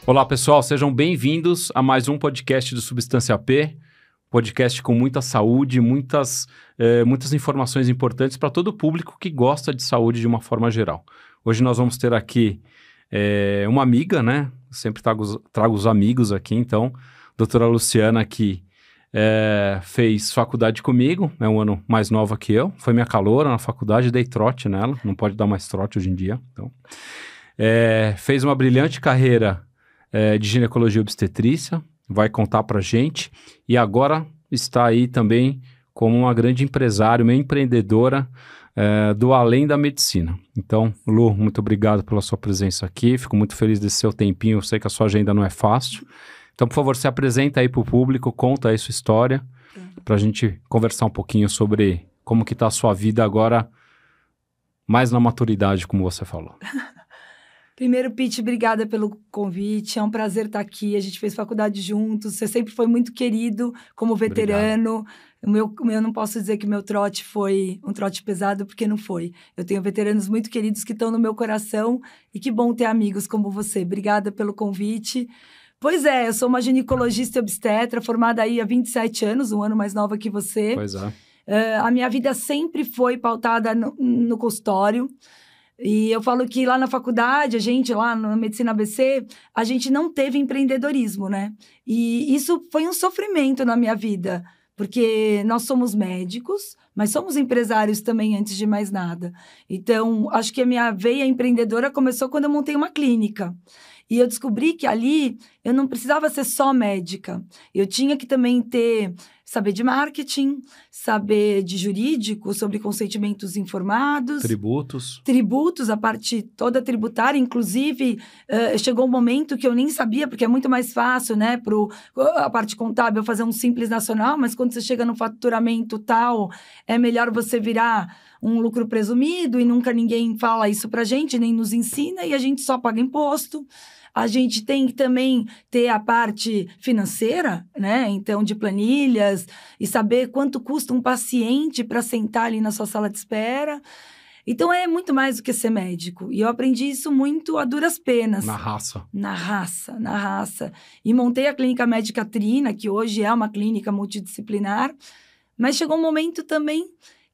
Olá, pessoal, sejam bem-vindos a mais um podcast do Substância P, podcast com muita saúde, muitas informações importantes para todo o público que gosta de saúde de uma forma geral. Hoje nós vamos ter aqui uma amiga, né? Sempre trago os amigos aqui, então, doutora Luciana, que fez faculdade comigo, é um ano mais nova que eu, foi minha caloura na faculdade, dei trote nela, não pode dar mais trote hoje em dia, então. Fez uma brilhante carreira de ginecologia e obstetrícia, vai contar pra gente, e agora está aí também como uma grande empresária, uma empreendedora do além da medicina. Então, Lu, muito obrigado pela sua presença aqui, fico muito feliz desse seu tempinho, eu sei que a sua agenda não é fácil. Então, por favor, se apresenta aí pro público, conta aí sua história, pra gente conversar um pouquinho sobre como que tá a sua vida agora, mais na maturidade, como você falou. Primeiro, Pete, obrigada pelo convite, é um prazer estar aqui, a gente fez faculdade juntos, você sempre foi muito querido como veterano. Eu não posso dizer que meu trote foi um trote pesado, porque não foi. Eu tenho veteranos muito queridos que estão no meu coração e que bom ter amigos como você. Obrigada pelo convite. Pois é, eu sou uma ginecologista e obstetra, formada aí há 27 anos, um ano mais nova que você. Pois é. A minha vida sempre foi pautada no consultório. E eu falo que lá na faculdade, a gente lá na Medicina ABC, a gente não teve empreendedorismo, né? E isso foi um sofrimento na minha vida, porque nós somos médicos, mas somos empresários também antes de mais nada. Então, acho que a minha veia empreendedora começou quando eu montei uma clínica. E eu descobri que ali eu não precisava ser só médica. Eu tinha que também saber de marketing, saber de jurídico, sobre consentimentos informados. Tributos, a parte toda tributária. Inclusive, chegou um momento que eu nem sabia, porque é muito mais fácil, né, a parte contábil fazer um Simples Nacional, mas quando você chega no faturamento tal, é melhor você virar um lucro presumido e nunca ninguém fala isso pra gente, nem nos ensina, e a gente só paga imposto. A gente tem que também ter a parte financeira, né? Então, de planilhas, e saber quanto custa um paciente para sentar ali na sua sala de espera. Então, é muito mais do que ser médico. E eu aprendi isso muito a duras penas. Na raça. Na raça. E montei a Clínica Médica Trina, que hoje é uma clínica multidisciplinar. Mas chegou um momento também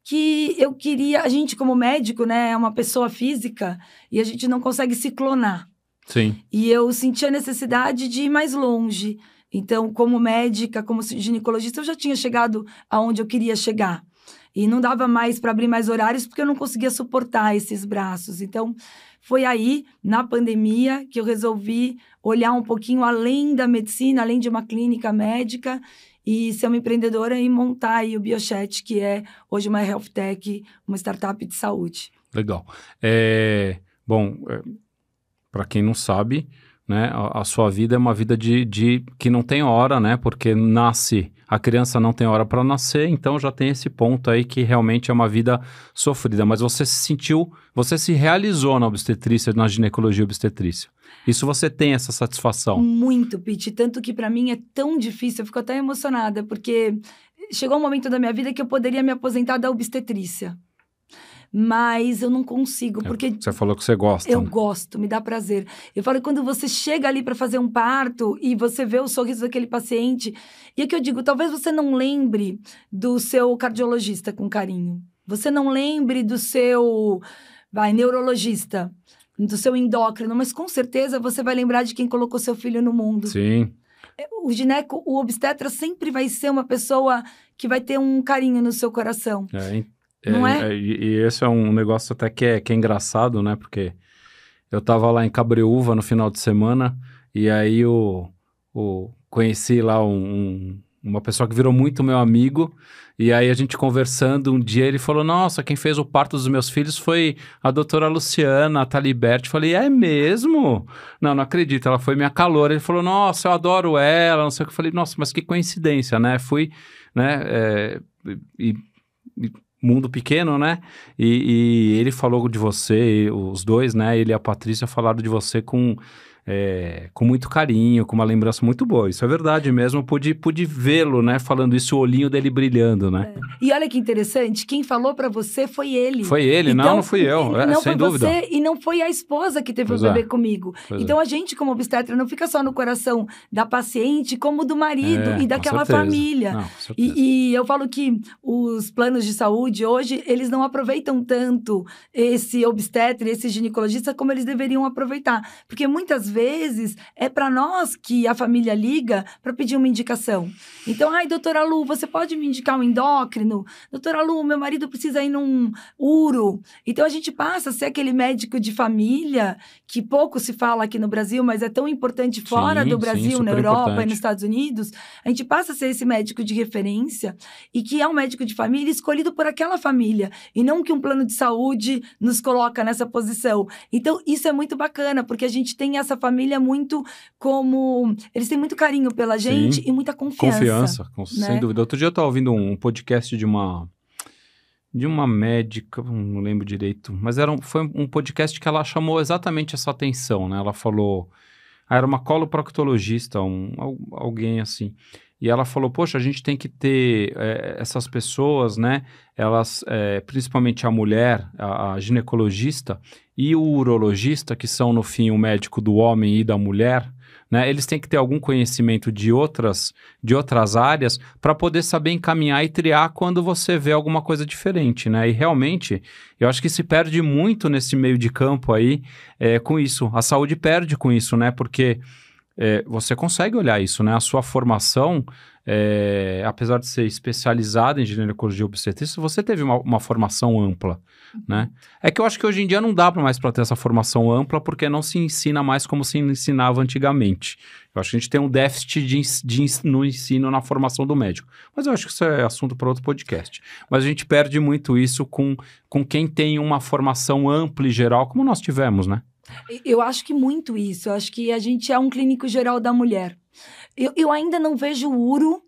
que eu queria... A gente, como médico, né, é uma pessoa física e a gente não consegue se clonar. Sim. E eu senti a necessidade de ir mais longe. Então, como médica, como ginecologista, eu já tinha chegado aonde eu queria chegar. E não dava mais para abrir mais horários, porque eu não conseguia suportar esses braços. Então, foi aí, na pandemia, que eu resolvi olhar um pouquinho além da medicina, além de uma clínica médica, e ser uma empreendedora e montar aí o Biochat, que é hoje uma health tech, uma startup de saúde. Legal. Para quem não sabe, né, a sua vida é uma vida de que não tem hora, né, porque a criança não tem hora para nascer, então já tem esse ponto aí que realmente é uma vida sofrida, mas você se realizou na obstetrícia, na ginecologia e obstetrícia. Isso você tem essa satisfação? Muito, Pete, tanto que para mim é tão difícil, eu fico até emocionada, porque chegou um momento da minha vida que eu poderia me aposentar da obstetrícia. Mas eu não consigo, porque... Você falou que você gosta. Eu gosto, me dá prazer. Eu falo, quando você chega ali para fazer um parto e você vê o sorriso daquele paciente, e é que eu digo, talvez você não lembre do seu cardiologista com carinho. Você não lembre do seu, neurologista, do seu endócrino, mas com certeza você vai lembrar de quem colocou seu filho no mundo. Sim. O obstetra sempre vai ser uma pessoa que vai ter um carinho no seu coração. Não é? E esse é um negócio até que é engraçado, né? Porque eu tava lá em Cabreúva no final de semana e aí conheci lá uma pessoa que virou muito meu amigo e aí a gente conversando um dia, ele falou, nossa, quem fez o parto dos meus filhos foi a doutora Luciana, a Thalibert. Falei, é mesmo? Não acredito, ela foi minha caloura. Ele falou, nossa, eu adoro ela, não sei o que. Eu falei, nossa, mas que coincidência, né? Fui, né? Mundo pequeno, né? E ele falou de você, os dois, né? Ele e a Patrícia falaram de você com com muito carinho, com uma lembrança muito boa. Isso é verdade mesmo, pude vê-lo, né, falando isso, o olhinho dele brilhando, né? E olha que interessante, quem falou pra você foi ele. Foi ele, então, não fui eu, não sem foi dúvida. Você, e não foi a esposa que teve Pois o bebê comigo. Pois então, a gente, como obstetra, não fica só no coração da paciente, como do marido e daquela família. Não, com certeza. E eu falo que os planos de saúde, hoje, eles não aproveitam tanto esse obstetra, esse ginecologista, como eles deveriam aproveitar. Porque muitas vezes é para nós que a família liga para pedir uma indicação. Então, doutora Lu, você pode me indicar um endócrino? Doutora Lu, meu marido precisa ir num uro. Então, a gente passa a ser aquele médico de família, que pouco se fala aqui no Brasil, mas é tão importante fora do Brasil, na Europa e nos Estados Unidos. A gente passa a ser esse médico de referência e que é um médico de família escolhido por aquela família. E não que um plano de saúde nos coloca nessa posição. Então, isso é muito bacana, porque a gente tem essa família muito como... Eles têm muito carinho pela gente e muita confiança. Confiança, sem dúvida. Outro dia eu estava ouvindo um podcast de uma médica, não lembro direito, mas foi um podcast que ela chamou exatamente essa atenção, né? Ela falou... era uma coloproctologista, alguém assim. E ela falou, poxa, a gente tem que ter essas pessoas, né? Elas, principalmente a mulher, a ginecologista e o urologista, que são, no fim, o médico do homem e da mulher, né? Eles têm que ter algum conhecimento de outras áreas para poder saber encaminhar e triar quando você vê alguma coisa diferente, né? E realmente, eu acho que se perde muito nesse meio de campo aí com isso. A saúde perde com isso, né? Porque você consegue olhar isso, né? A sua formação, apesar de ser especializada em ginecologia e obstetrícia, você teve uma formação ampla, né? É que eu acho que hoje em dia não dá mais para ter essa formação ampla porque não se ensina mais como se ensinava antigamente. Eu acho que a gente tem um déficit no ensino, na formação do médico. Mas eu acho que isso é assunto para outro podcast. Mas a gente perde muito isso com quem tem uma formação ampla e geral, como nós tivemos, né? Eu acho que muito isso. Eu acho que a gente é um clínico geral da mulher. Eu ainda não vejo o uro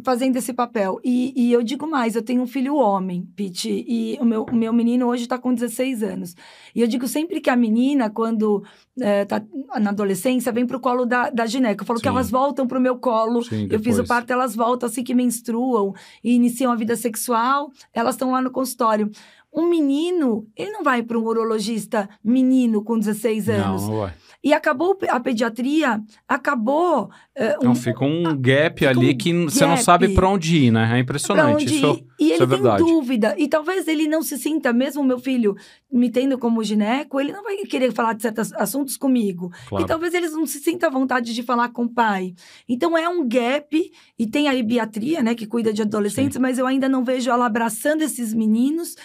fazendo esse papel. E eu digo mais, eu tenho um filho homem, Pete, e o meu menino hoje está com 16 anos. E eu digo sempre que a menina, quando está na adolescência, vem para o colo da gineco. Eu falo que elas voltam para o meu colo. Eu fiz o parto, elas voltam assim que menstruam e iniciam a vida sexual, elas estão lá no consultório. Um menino, ele não vai para um urologista menino com 16 anos. Não vai. E acabou a pediatria, acabou... Então fica um gap ali que você não sabe para onde ir, né? É impressionante. E ele tem verdade. dúvida. E talvez ele não se sinta, mesmo o meu filho me tendo como gineco, ele não vai querer falar de certos assuntos comigo. Claro. E talvez eles não se sintam à vontade de falar com o pai. Então é um gap, e tem a ibiatria, né, que cuida de adolescentes, mas eu ainda não vejo ela abraçando esses meninos.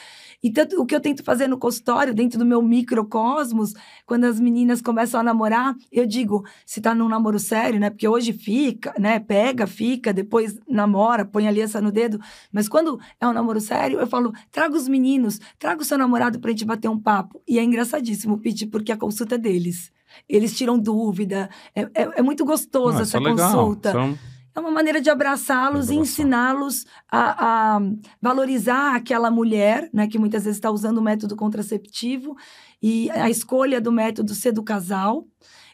E tanto, o que eu tento fazer no consultório, dentro do meu microcosmos, quando as meninas começam a namorar, eu digo, se tá num namoro sério, né? Porque hoje fica, né? Pega, fica, depois namora, põe aliança no dedo. Mas quando é um namoro sério, eu falo, traga os meninos, traga o seu namorado pra gente bater um papo. E é engraçadíssimo, Pete, porque a consulta é deles. Eles tiram dúvida. É muito gostoso essa consulta. É uma maneira de abraçá-los e ensiná-los a valorizar aquela mulher, né, que muitas vezes está usando o método contraceptivo, e a escolha do método ser do casal,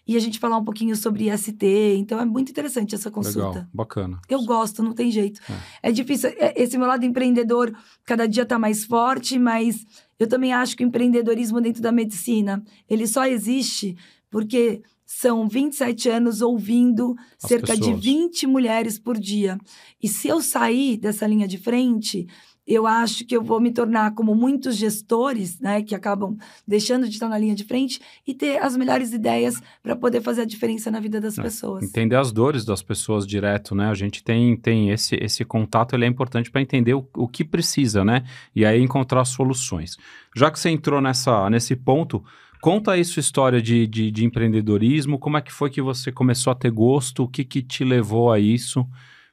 e a gente falar um pouquinho sobre IST. Então, é muito interessante essa consulta. Legal, bacana. Eu gosto, não tem jeito. É difícil. Esse meu lado empreendedor, cada dia está mais forte, mas eu também acho que o empreendedorismo dentro da medicina, ele só existe porque... São 27 anos ouvindo cerca de 20 mulheres por dia. E se eu sair dessa linha de frente, eu acho que eu vou me tornar como muitos gestores, né, que acabam deixando de estar na linha de frente e ter as melhores ideias para poder fazer a diferença na vida das pessoas. Entender as dores das pessoas direto, né? A gente tem esse contato, ele é importante para entender o que precisa, né? E aí encontrar soluções. Já que você entrou nesse ponto... Conta aí sua história de empreendedorismo, como é que foi que você começou a ter gosto, o que te levou a isso,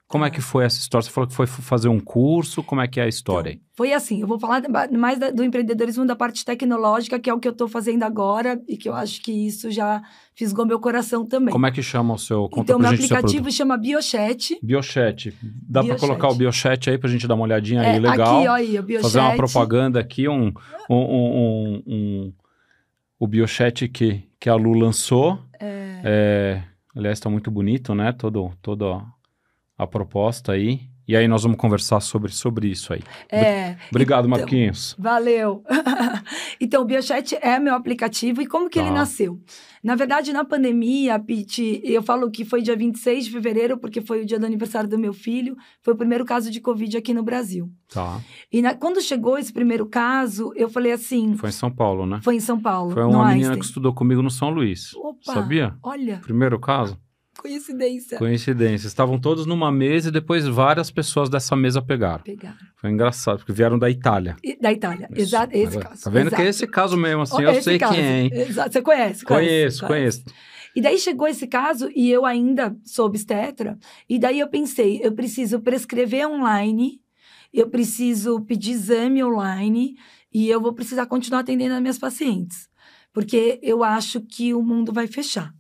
como é que foi essa história? Você falou que foi fazer um curso, como é que é a história? Então, foi assim, eu vou falar mais do empreendedorismo da parte tecnológica, que é o que eu estou fazendo agora, e que eu acho que isso já fisgou meu coração também. Como é que chama o seu... Então, meu aplicativo chama Biochat. Biochat. Dá para colocar o Biochat aí para a gente dar uma olhadinha aí, legal. Aqui, ó aí, o Biochat. Fazer uma propaganda aqui, o Biochat que a Lu lançou. Aliás, está muito bonito, né? Toda a proposta aí. E aí nós vamos conversar sobre isso aí. Obrigado, então, Marquinhos. Valeu. Então, o Biochat é meu aplicativo. E como que ele nasceu? Na verdade, na pandemia, Pete, eu falo que foi dia 26 de fevereiro, porque foi o dia do aniversário do meu filho. Foi o primeiro caso de Covid aqui no Brasil. Tá. E quando chegou esse primeiro caso, eu falei assim... Foi em São Paulo, né? Foi em São Paulo, Foi uma menina que estudou comigo no São Luís. Opa! Sabia? Olha! Primeiro caso? Coincidência. Estavam todos numa mesa e depois várias pessoas dessa mesa pegaram. Foi engraçado, porque vieram da Itália. Da Itália, exato, esse caso. Tá vendo que é esse caso mesmo, assim, eu sei quem é, hein? Exato. Você conhece? Conheço. E daí chegou esse caso e eu ainda sou obstetra, e daí eu pensei, eu preciso prescrever online, eu preciso pedir exame online, e eu vou precisar continuar atendendo as minhas pacientes, porque eu acho que o mundo vai fechar.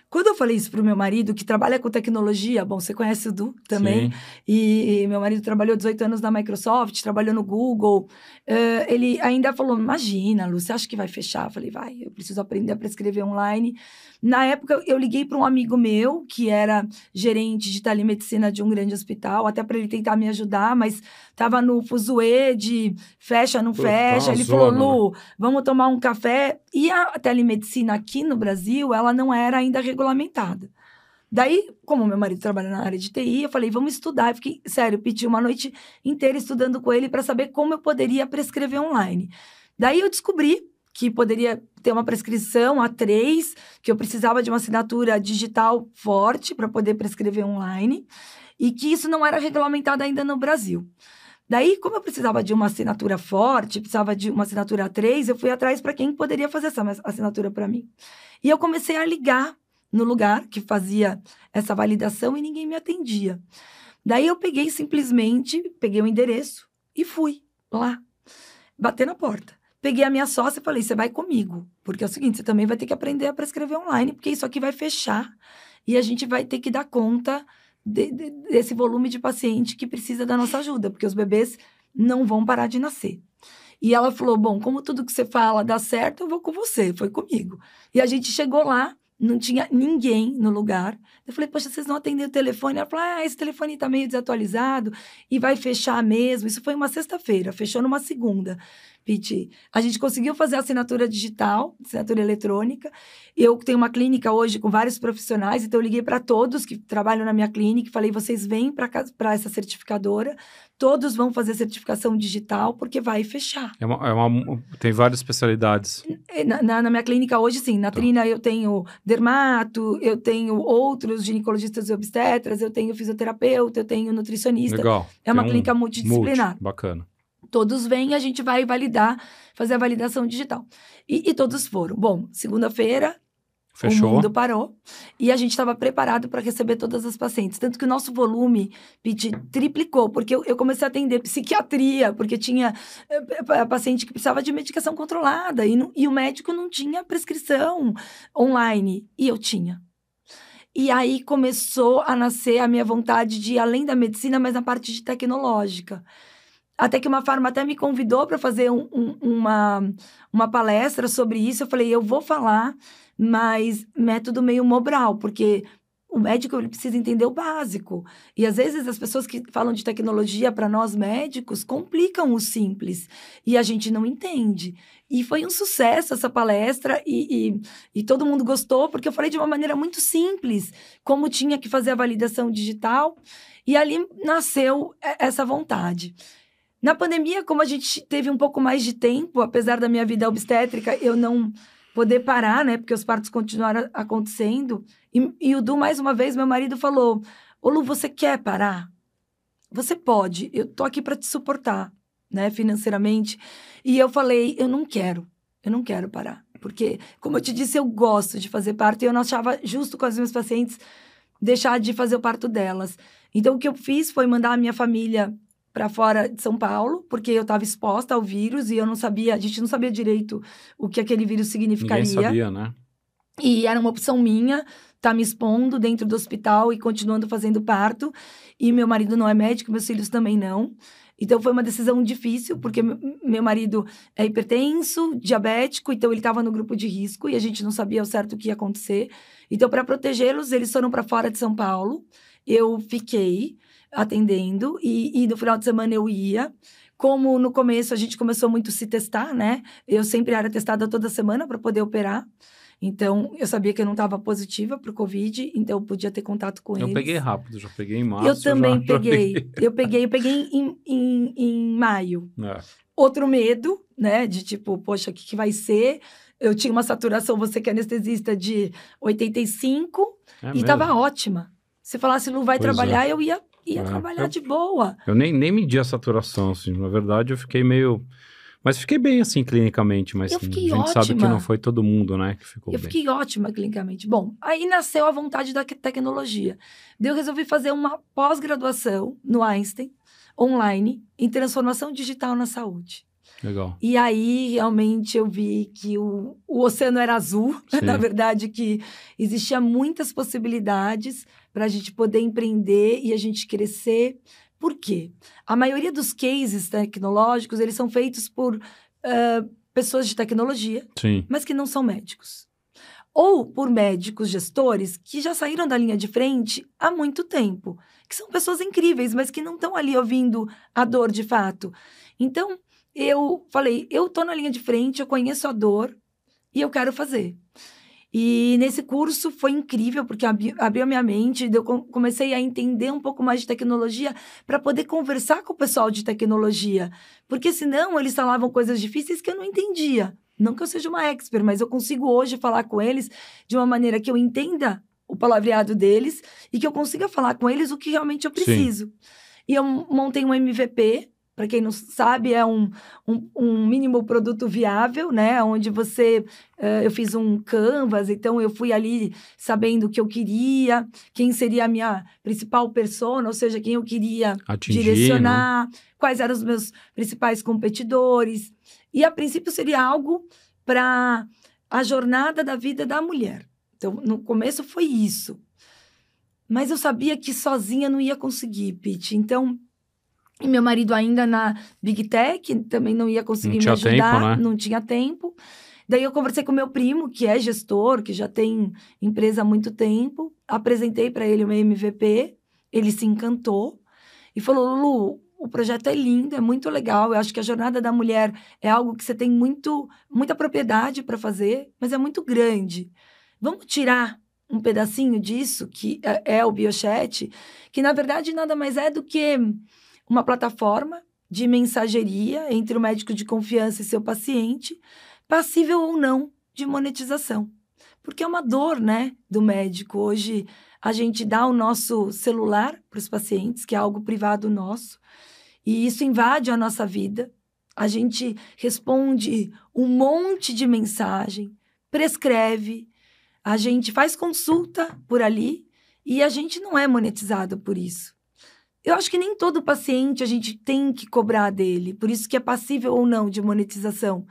Quando eu falei isso pro meu marido, que trabalha com tecnologia, bom, você conhece o Du também, e meu marido trabalhou 18 anos na Microsoft, trabalhou no Google, ele ainda falou, imagina, Lu, você acha que vai fechar? Eu falei, vai, eu preciso aprender a prescrever online. Na época, eu liguei para um amigo meu, que era gerente de telemedicina de um grande hospital, até para ele tentar me ajudar, mas estava no fuzuê de fecha, não fecha. Ele falou, Lu, vamos tomar um café. E a telemedicina aqui no Brasil, ela não era ainda regulamentada. Daí, como meu marido trabalha na área de TI, eu falei, vamos estudar. Eu fiquei, sério, pedi uma noite inteira estudando com ele para saber como eu poderia prescrever online. Daí eu descobri que poderia ter uma prescrição A3, que eu precisava de uma assinatura digital forte para poder prescrever online, e que isso não era regulamentado ainda no Brasil. Daí, como eu precisava de uma assinatura forte, precisava de uma assinatura A3, eu fui atrás para quem poderia fazer essa assinatura para mim. E eu comecei a ligar no lugar que fazia essa validação e ninguém me atendia. Daí eu simplesmente peguei o endereço e fui lá, bater na porta. Peguei a minha sócia e falei, você vai comigo, porque é o seguinte, você também vai ter que aprender a prescrever online, porque isso aqui vai fechar e a gente vai ter que dar conta desse volume de paciente que precisa da nossa ajuda, porque os bebês não vão parar de nascer. E ela falou, bom, como tudo que você fala dá certo, eu vou com você, foi comigo. E a gente chegou lá, não tinha ninguém no lugar. Eu falei, poxa, vocês não atendem o telefone? Ela falou, esse telefone tá meio desatualizado e vai fechar mesmo. Isso foi uma sexta-feira, fechou numa segunda. Pete, a gente conseguiu fazer a assinatura digital, assinatura eletrônica. Eu tenho uma clínica hoje com vários profissionais, então eu liguei para todos que trabalham na minha clínica e falei, vocês vêm para essa certificadora, todos vão fazer certificação digital, porque vai fechar. Tem várias especialidades. Na minha clínica hoje, sim. Na Trina eu tenho dermato, eu tenho outros ginecologistas e obstetras, eu tenho fisioterapeuta, eu tenho nutricionista. Legal. É uma clínica multidisciplinar. Bacana. Todos vêm, a gente vai validar, fazer a validação digital. E todos foram. Bom, segunda-feira, fechou. O mundo parou e a gente estava preparado para receber todas as pacientes. Tanto que o nosso volume, Pete, triplicou, porque eu comecei a atender psiquiatria, porque tinha paciente que precisava de medicação controlada e o médico não tinha prescrição online. E eu tinha. E aí começou a nascer a minha vontade de ir além da medicina, mas na parte de tecnológica. Até que uma farma até me convidou para fazer uma palestra sobre isso. Eu falei, eu vou falar, mas método meio Mobral, porque o médico ele precisa entender o básico. E às vezes as pessoas que falam de tecnologia para nós médicos complicam o simples. E a gente não entende. E foi um sucesso essa palestra e todo mundo gostou, porque eu falei de uma maneira muito simples, como tinha que fazer a validação digital. E ali nasceu essa vontade. Na pandemia, como a gente teve um pouco mais de tempo, apesar da minha vida obstétrica, eu não poder parar, né? Porque os partos continuaram acontecendo. E o Du, mais uma vez, meu marido falou, ô Lu, você quer parar? Você pode, eu tô aqui para te suportar, né? Financeiramente. E eu falei, eu não quero parar. Porque, como eu te disse, eu gosto de fazer parto e eu não achava justo com as minhas pacientes deixar de fazer o parto delas. Então, o que eu fiz foi mandar a minha família para fora de São Paulo, porque eu estava exposta ao vírus e eu não sabia, a gente não sabia direito o que aquele vírus significaria. Ninguém sabia, né? E era uma opção minha estar me expondo dentro do hospital e continuando fazendo parto. E meu marido não é médico, meus filhos também não. Então, foi uma decisão difícil, porque meu marido é hipertenso, diabético, então ele estava no grupo de risco e a gente não sabia ao certo o que ia acontecer. Então, para protegê-los, eles foram para fora de São Paulo. Eu fiquei atendendo e no final de semana eu ia. Como no começo a gente começou muito a se testar, né? Eu sempre era testada toda semana para poder operar. Então, eu sabia que eu não estava positiva para o Covid, então eu podia ter contato com eles. Eu peguei rápido, já peguei em março. Eu também peguei. Eu peguei em maio. É. Outro medo, né? De tipo, poxa, o que vai ser? Eu tinha uma saturação, você que é anestesista, de 85 e estava ótima. Se falasse, Lu, vai trabalhar, eu ia trabalhar de boa. Eu nem medi a saturação, assim. Na verdade, eu fiquei meio... Mas fiquei bem, assim, clinicamente. Mas eu fiquei a gente ótima. sabe que não foi todo mundo, né, que ficou bem. Eu fiquei ótima clinicamente. Bom, aí nasceu a vontade da tecnologia. Daí eu resolvi fazer uma pós-graduação no Einstein, online, em transformação digital na saúde. Legal. E aí, realmente, eu vi que o oceano era azul. Na verdade, que existia muitas possibilidades para a gente poder empreender e a gente crescer. Por quê? A maioria dos cases tecnológicos, eles são feitos por pessoas de tecnologia, mas que não são médicos. Ou por médicos gestores que já saíram da linha de frente há muito tempo. Que são pessoas incríveis, mas que não estão ali ouvindo a dor de fato. Então, eu falei, eu tô na linha de frente, eu conheço a dor e eu quero fazer. E nesse curso foi incrível, porque abriu a minha mente, eu comecei a entender um pouco mais de tecnologia para poder conversar com o pessoal de tecnologia. Porque senão eles falavam coisas difíceis que eu não entendia. Não que eu seja uma expert, mas eu consigo hoje falar com eles de uma maneira que eu entenda o palavreado deles e que eu consiga falar com eles o que realmente eu preciso. E eu montei um MVP. Para quem não sabe, é um mínimo produto viável, né? Onde eu fiz um canvas, então eu fui ali sabendo o que eu queria, quem seria a minha principal persona, ou seja, quem eu queria direcionar, né? Quais eram os meus principais competidores. E, a princípio, seria algo para a jornada da vida da mulher. Então, no começo foi isso. Mas eu sabia que sozinha não ia conseguir, Pete. Então... E meu marido ainda na Big Tech, também não ia conseguir me ajudar. Tempo, né? Não tinha tempo. Daí eu conversei com meu primo, que é gestor, que já tem empresa há muito tempo. Apresentei para ele o meu MVP. Ele se encantou. E falou, Lulu, o projeto é lindo, é muito legal. Eu acho que a jornada da mulher é algo que você tem muita propriedade para fazer, mas é muito grande. Vamos tirar um pedacinho disso, que é o Biochat, que na verdade nada mais é do que... uma plataforma de mensageria entre o médico de confiança e seu paciente, passível ou não de monetização. Porque é uma dor, né, do médico. Hoje, a gente dá o nosso celular para os pacientes, que é algo privado nosso, e isso invade a nossa vida. A gente responde um monte de mensagem, prescreve, a gente faz consulta por ali e a gente não é monetizado por isso. Eu acho que nem todo paciente a gente tem que cobrar dele, por isso que é passível ou não de monetização.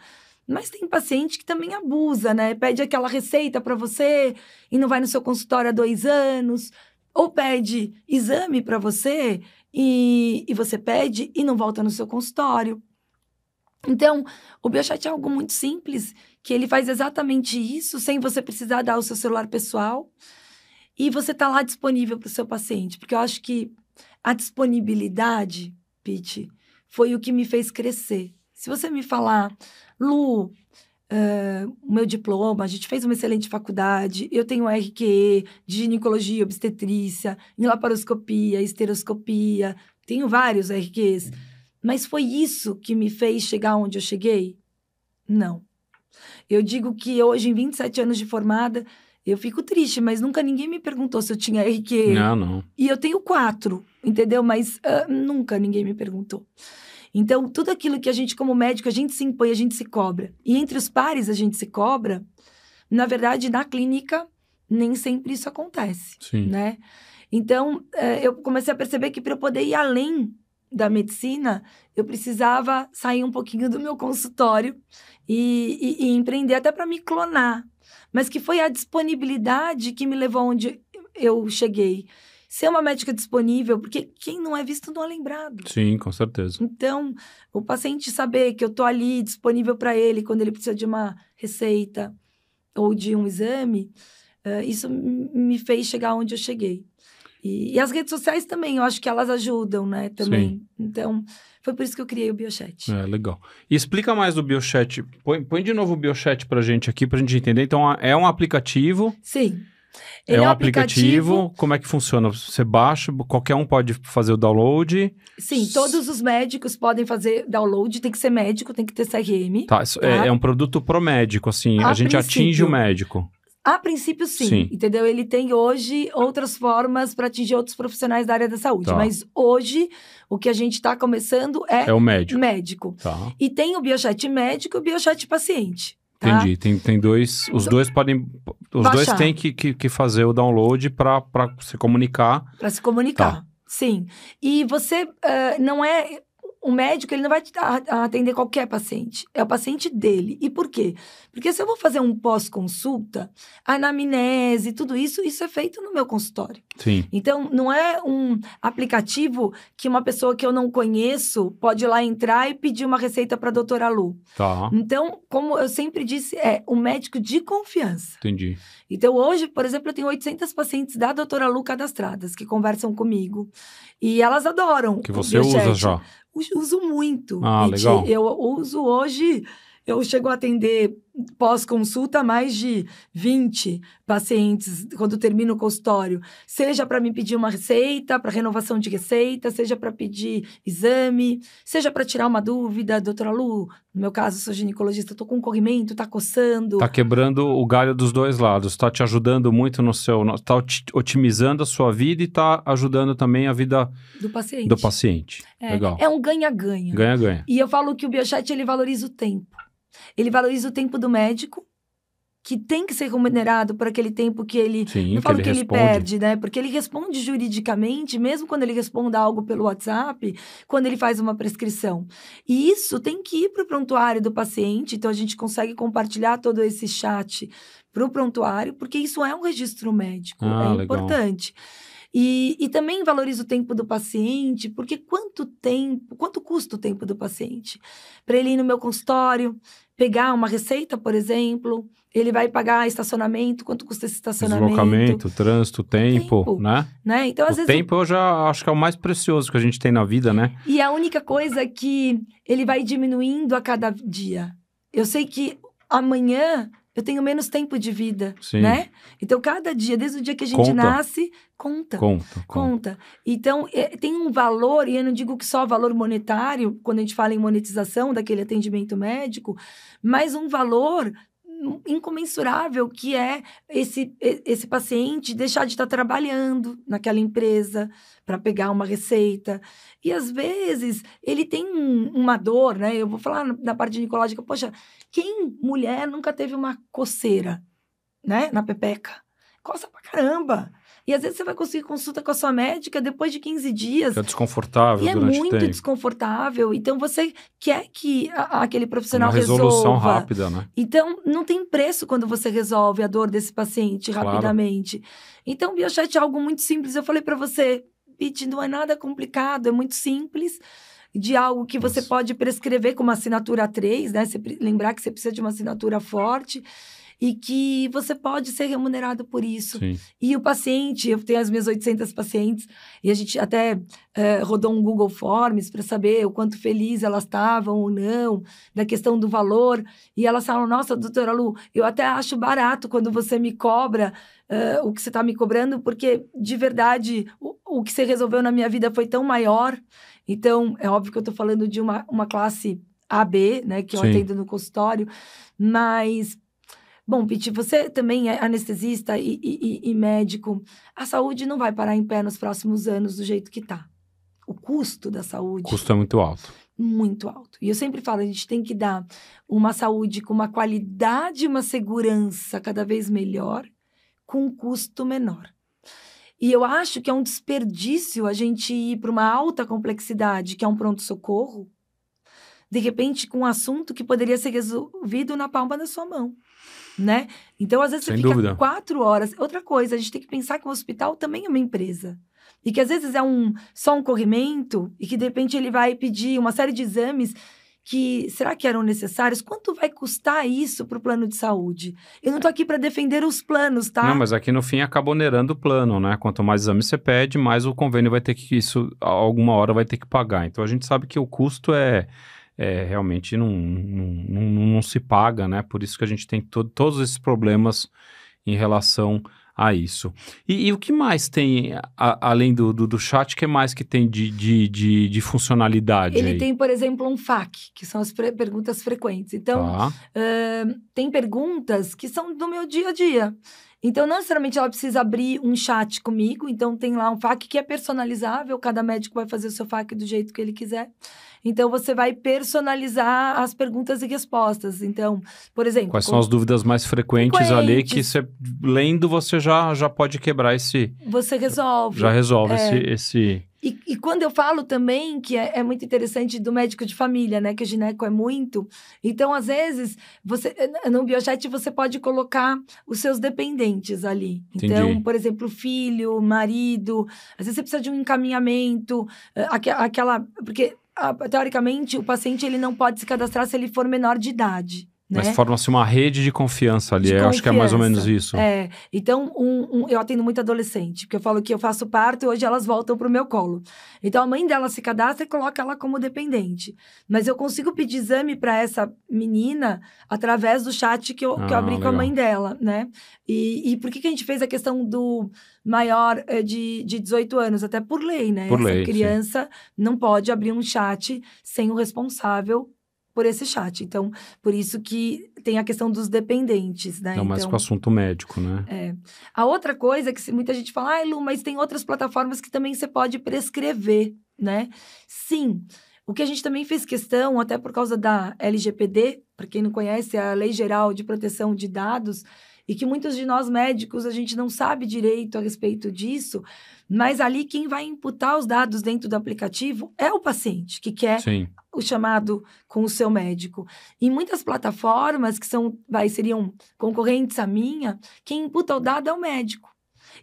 Mas tem paciente que também abusa, né? Pede aquela receita para você e não vai no seu consultório há 2 anos. Ou pede exame para você e você pede e não volta no seu consultório. Então, o Biochat é algo muito simples, que ele faz exatamente isso, sem você precisar dar o seu celular pessoal. E você tá lá disponível para o seu paciente. Porque eu acho que a disponibilidade, Pete, foi o que me fez crescer. Se você me falar, Lu, o meu diploma, a gente fez uma excelente faculdade, eu tenho RQE de ginecologia, obstetrícia, em laparoscopia, esteroscopia, tenho vários RQs. Mas foi isso que me fez chegar onde eu cheguei? Não. Eu digo que hoje, em 27 anos de formada, eu fico triste, mas nunca ninguém me perguntou se eu tinha RQE. Não. E eu tenho 4, entendeu? Mas nunca ninguém me perguntou. Então, tudo aquilo que a gente, como médico, a gente se impõe, a gente se cobra. E entre os pares a gente se cobra, na verdade, na clínica, nem sempre isso acontece, né? Então, eu comecei a perceber que para eu poder ir além da medicina, eu precisava sair um pouquinho do meu consultório e empreender até para me clonar. Mas que foi a disponibilidade que me levou onde eu cheguei. ser uma médica disponível, porque quem não é visto não é lembrado. Sim, com certeza. Então, o paciente saber que eu tô ali disponível para ele quando ele precisa de uma receita ou de um exame, isso me fez chegar onde eu cheguei. E as redes sociais também, eu acho que elas ajudam, né, também. Sim. Então, foi por isso que eu criei o Biochat. Legal. E explica mais do Biochat. Põe de novo o Biochat pra gente aqui, pra gente entender. Então, é um aplicativo. Sim. Ele é um aplicativo. Como é que funciona? Você baixa, qualquer um pode fazer o download? Sim, todos os médicos podem fazer download, tem que ser médico, tem que ter CRM. Tá, é um produto pro médico, assim, a gente atinge o médico. A princípio, sim, entendeu? Ele tem hoje outras formas para atingir outros profissionais da área da saúde. Tá. Mas hoje, o que a gente está começando é o médico. Tá. E tem o Biochat médico e o Biochat paciente. Tá? Entendi. Tem dois. Os dois podem. Os baixar. Dois têm que fazer o download para se comunicar. Para se comunicar, tá. Sim. E você não é. O médico, ele não vai atender qualquer paciente. É o paciente dele. E por quê? Porque se eu vou fazer um pós-consulta, a anamnese, tudo isso é feito no meu consultório. Sim. Então, não é um aplicativo que uma pessoa que eu não conheço pode ir lá entrar e pedir uma receita para a doutora Lu. Tá. Então, como eu sempre disse, é um médico de confiança. Entendi. Então, hoje, por exemplo, eu tenho 800 pacientes da doutora Lu cadastradas que conversam comigo. E elas adoram. Que você usa já? Uso muito. Legal. Eu uso hoje, eu chego a atender pós-consulta mais de 20 pacientes quando termino o consultório. Seja para me pedir uma receita, para renovação de receita, seja para pedir exame, seja para tirar uma dúvida. Doutora Lu, no meu caso, sou ginecologista, estou com corrimento, está coçando. Está quebrando o galho dos dois lados, está te ajudando muito está otimizando a sua vida e está ajudando também a vida do paciente. Legal. É um ganha-ganha. Ganha-ganha. E eu falo que o Biochat, ele valoriza o tempo. Ele valoriza o tempo do médico, que tem que ser remunerado por aquele tempo que ele... Sim, não falo que ele responde. perde, né? Porque ele responde juridicamente, mesmo quando ele responda algo pelo WhatsApp, quando ele faz uma prescrição. E isso tem que ir para o prontuário do paciente, então a gente consegue compartilhar todo esse chat para o prontuário, porque isso é um registro médico, é importante. E também valoriza o tempo do paciente, porque quanto custa o tempo do paciente? Para ele ir no meu consultório, pegar uma receita, por exemplo, ele vai pagar estacionamento, quanto custa esse estacionamento? Deslocamento, trânsito, tempo, né? Então, às vezes, tempo eu já acho que é o mais precioso que a gente tem na vida, né? E a única coisa que ele vai diminuindo a cada dia. Eu sei que amanhã eu tenho menos tempo de vida, Sim. Né? Então, cada dia, desde o dia que a gente nasce, conta. Então, tem um valor, e eu não digo que só valor monetário, quando a gente fala em monetização daquele atendimento médico, mas um valor incomensurável, que é esse paciente deixar de estar trabalhando naquela empresa para pegar uma receita. E, às vezes, ele tem uma dor, né? Eu vou falar na parte ginecológica, poxa, mulher nunca teve uma coceira, né? Na pepeca? Coça pra caramba! E às vezes você vai conseguir consulta com a sua médica depois de 15 dias. É desconfortável durante o tempo. E é muito desconfortável. Então, você quer que aquele profissional resolva. Uma resolução resolva. rápida, né? Então, não tem preço quando você resolve a dor desse paciente rapidamente. Então, o Biochat é algo muito simples. Eu falei para você, Pete, não é nada complicado, é muito simples. De algo que você pode prescrever com uma assinatura 3, né? Você lembrar que você precisa de uma assinatura forte. E que você pode ser remunerado por isso. Sim. E o paciente, eu tenho as minhas 800 pacientes, e a gente até rodou um Google Forms para saber o quanto feliz elas estavam ou não, da questão do valor. E elas falam, nossa, doutora Lu, eu até acho barato quando você me cobra o que você está me cobrando, porque, de verdade, o que você resolveu na minha vida foi tão maior. Então, é óbvio que eu estou falando de uma classe AB, né, que eu atendo no consultório, mas... Bom, Pete, você também é anestesista e médico. A saúde não vai parar em pé nos próximos anos do jeito que está. O custo da saúde... O custo é muito alto. Muito alto. E eu sempre falo, a gente tem que dar uma saúde com uma qualidade e uma segurança cada vez melhor, com um custo menor. E eu acho que é um desperdício a gente ir para uma alta complexidade, que é um pronto-socorro, de repente com um assunto que poderia ser resolvido na palma da sua mão. Né? Então, às vezes, você fica 4 horas. Outra coisa, a gente tem que pensar que o hospital também é uma empresa. e que às vezes é só um corrimento, e que de repente ele vai pedir uma série de exames que, será que eram necessários? Quanto vai custar isso para o plano de saúde? Eu não estou aqui para defender os planos, tá? Não, mas aqui no fim acaba onerando o plano, né? Quanto mais exames você pede, mais o convênio vai ter que, isso, alguma hora vai ter que pagar. Então a gente sabe que o custo realmente não se paga, né? Por isso que a gente tem todos esses problemas em relação a isso. E o que mais tem, além do chat, o que mais que tem de funcionalidade Ele aí? tem, por exemplo, um FAQ, que são as perguntas frequentes. Então, Tá. tem perguntas que são do meu dia a dia. Então, não necessariamente ela precisa abrir um chat comigo. Então, tem lá um FAQ que é personalizável. Cada médico vai fazer o seu FAQ do jeito que ele quiser. Então, você vai personalizar as perguntas e respostas. Então, por exemplo... Quais são as dúvidas mais frequentes ali que você, lendo, você já pode quebrar esse... Você resolve. Já resolve esse... E quando eu falo também, que é muito interessante do médico de família, né? Que o gineco é muito. Então, às vezes, no Biochat você pode colocar os seus dependentes ali. Entendi. Então, por exemplo, filho, marido. Às vezes você precisa de um encaminhamento. Porque, teoricamente, o paciente ele não pode se cadastrar se ele for menor de idade. Né? Mas forma-se uma rede de confiança ali, eu acho que é mais ou menos isso. Então, eu atendo muito adolescente, porque eu falo que eu faço parto e hoje elas voltam pro meu colo. Então, a mãe dela se cadastra e coloca ela como dependente. Mas eu consigo pedir exame para essa menina através do chat que eu abri com a mãe dela, né? E por que a gente fez a questão do maior de 18 anos? Até por lei, né? Por lei, essa criança não pode abrir um chat sem o responsável por esse chat. Então, por isso que tem a questão dos dependentes, né? Não, mais com o assunto médico, né? A outra coisa que muita gente fala, Lu, mas tem outras plataformas que também você pode prescrever, né? Sim. O que a gente também fez questão, até por causa da LGPD, para quem não conhece, é a Lei Geral de Proteção de Dados, e que muitos de nós médicos, a gente não sabe direito a respeito disso, mas ali quem vai imputar os dados dentro do aplicativo é o paciente, que quer o chamado com o seu médico. E muitas plataformas que seriam concorrentes à minha, quem imputa o dado é o médico.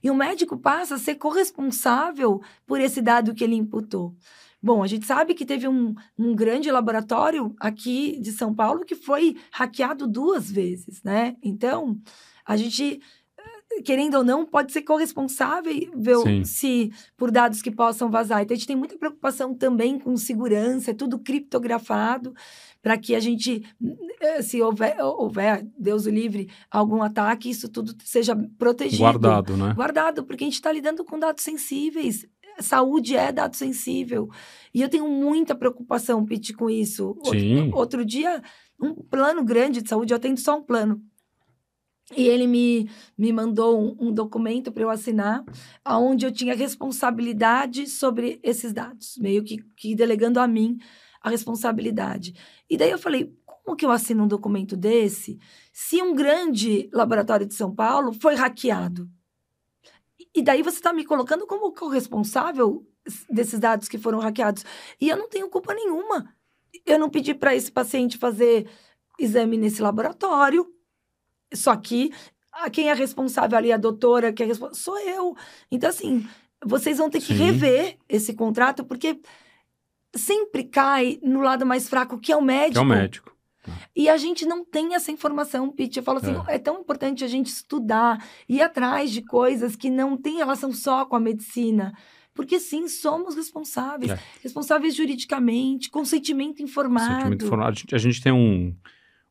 E o médico passa a ser corresponsável por esse dado que ele imputou. Bom, a gente sabe que teve um grande laboratório aqui de São Paulo que foi hackeado 2 vezes, né? Então, a gente, querendo ou não, pode ser corresponsável por dados que possam vazar. Então, a gente tem muita preocupação também com segurança, é tudo criptografado, para que a gente, se houver, Deus o livre, algum ataque, isso tudo seja protegido. Guardado, né? Guardado, porque a gente está lidando com dados sensíveis. Saúde é dado sensível. E eu tenho muita preocupação, Pete, com isso. Outro dia, um plano grande de saúde, eu atendo só um plano. E ele me mandou um documento para eu assinar, onde eu tinha responsabilidade sobre esses dados, meio que delegando a mim a responsabilidade. E daí eu falei, como que eu assino um documento desse se um grande laboratório de São Paulo foi hackeado? E daí você está me colocando como corresponsável desses dados que foram hackeados. E eu não tenho culpa nenhuma. Eu não pedi para esse paciente fazer exame nesse laboratório. Só que quem é responsável ali, a doutora, sou eu. Então, assim, vocês vão ter que rever esse contrato, porque sempre cai no lado mais fraco, que é o médico. Que é o médico. E a gente não tem essa informação, Pete. Eu falo assim, é tão importante a gente estudar, ir atrás de coisas que não têm relação só com a medicina. Porque, sim, somos responsáveis. Responsáveis juridicamente, consentimento informado. A gente tem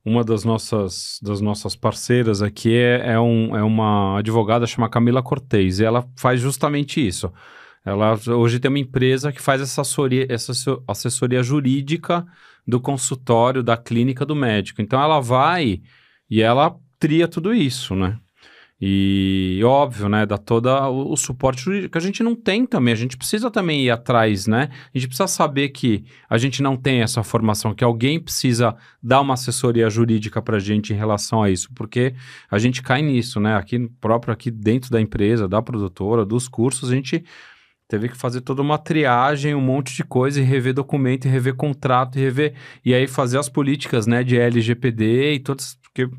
uma das nossas parceiras aqui é uma advogada chamada Camila Cortez. E ela faz justamente isso. Ela hoje tem uma empresa que faz essa assessoria jurídica do consultório, da clínica do médico. Então, ela vai e ela tria tudo isso, né? E, óbvio, né? Dá todo o suporte jurídico que a gente não tem também. A gente precisa também ir atrás, né? A gente precisa saber que a gente não tem essa formação, que alguém precisa dar uma assessoria jurídica pra gente em relação a isso, porque a gente cai nisso, né? Aqui dentro da empresa, da produtora, dos cursos, a gente teve que fazer toda uma triagem, um monte de coisa, e rever documento, e rever contrato, e aí fazer as políticas, né, de LGPD e todas, porque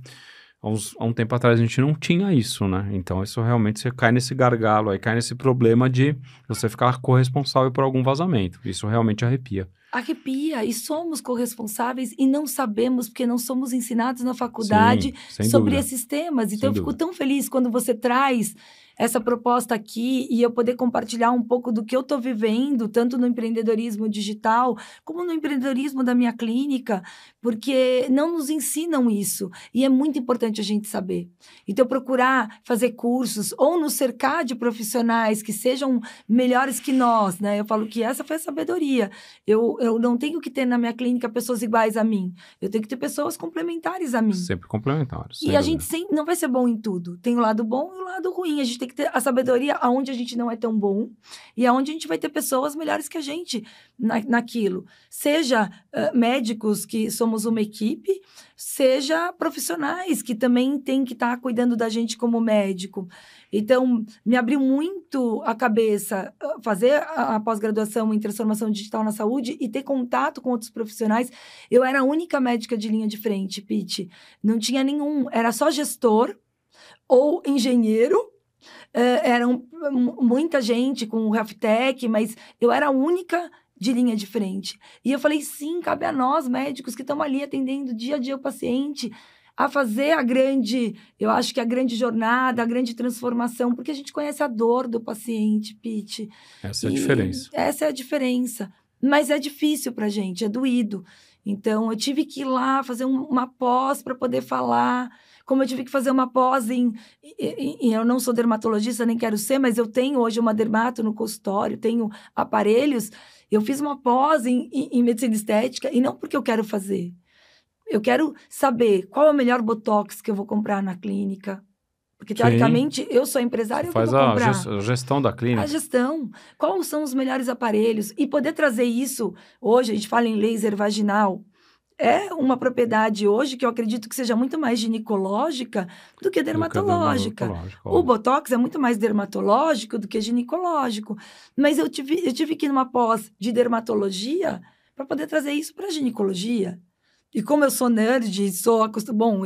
há um tempo atrás a gente não tinha isso, né? Então isso realmente você cai nesse gargalo, aí cai nesse problema de você ficar corresponsável por algum vazamento. Isso realmente arrepia. Arrepia, e somos corresponsáveis e não sabemos, porque não somos ensinados na faculdade Sem sobre dúvida. esses temas. Então, Sem eu fico dúvida. tão feliz quando você traz essa proposta aqui e eu poder compartilhar um pouco do que eu estou vivendo, tanto no empreendedorismo digital, como no empreendedorismo da minha clínica, porque não nos ensinam isso. E é muito importante a gente saber. Então, procurar fazer cursos ou nos cercar de profissionais que sejam melhores que nós, né? Eu falo que essa foi a sabedoria. Eu não tenho que ter na minha clínica pessoas iguais a mim. Eu tenho que ter pessoas complementares a mim. Sempre complementares. E a gente sempre não vai ser bom em tudo. Tem o lado bom e o lado ruim. A gente tem que ter a sabedoria aonde a gente não é tão bom e aonde a gente vai ter pessoas melhores que a gente naquilo. Seja médicos, que somos uma equipe, seja profissionais, que também tem que estar cuidando da gente como médico. Então, me abriu muito a cabeça fazer a pós-graduação em transformação digital na saúde e ter contato com outros profissionais. Eu era a única médica de linha de frente, Pete. Não tinha nenhum. Era só gestor ou engenheiro. Eram muita gente com o Healthtech, mas eu era a única de linha de frente. E eu falei, sim, cabe a nós, médicos, que estamos ali atendendo dia a dia o paciente, a fazer eu acho que a grande jornada, a grande transformação, porque a gente conhece a dor do paciente, Pete. Essa é a diferença. Essa é a diferença. Mas é difícil pra gente, é doído. Então, eu tive que ir lá fazer uma pós para poder falar. Como eu tive que fazer uma pós eu não sou dermatologista, nem quero ser, mas eu tenho hoje uma dermato no consultório, tenho aparelhos. Eu fiz uma pós em medicina estética, e não porque eu quero fazer. Eu quero saber qual é o melhor botox que eu vou comprar na clínica. Porque, teoricamente, eu sou empresária, eu vou comprar. Faz a gestão da clínica. A gestão. Quais são os melhores aparelhos? E poder trazer isso, hoje a gente fala em laser vaginal, é uma propriedade hoje que eu acredito que seja muito mais ginecológica do que dermatológica. O botox é muito mais dermatológico do que ginecológico. Mas eu tive que ir numa pós de dermatologia para poder trazer isso para a ginecologia. E como eu sou nerd,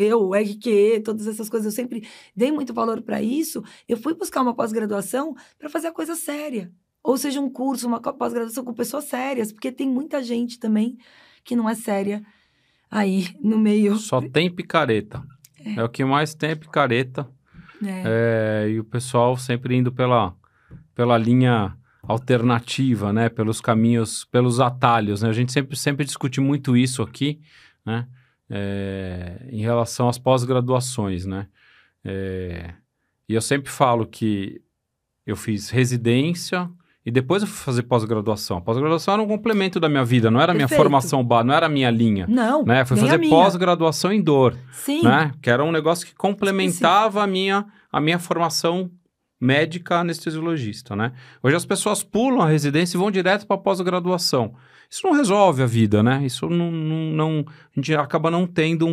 eu, RQE, todas essas coisas, eu sempre dei muito valor para isso, eu fui buscar uma pós-graduação para fazer a coisa séria. Ou seja, um curso, uma pós-graduação com pessoas sérias, porque tem muita gente também que não é séria aí no meio. Só tem picareta. É o que mais tem é picareta. E o pessoal sempre indo pela linha alternativa, né? Pelos caminhos, pelos atalhos, né? A gente sempre discute muito isso aqui, né? Em relação às pós-graduações, né? E eu sempre falo que eu fiz residência e depois eu fui fazer pós-graduação. Pós-graduação era um complemento da minha vida, não era a minha formação base, não era a minha linha. Não, né? Foi fazer pós-graduação em dor. Sim. Né? Que era um negócio que complementava a minha formação médica anestesiologista, né? Hoje as pessoas pulam a residência e vão direto para a pós-graduação. Isso não resolve a vida, né? Isso não a gente acaba não tendo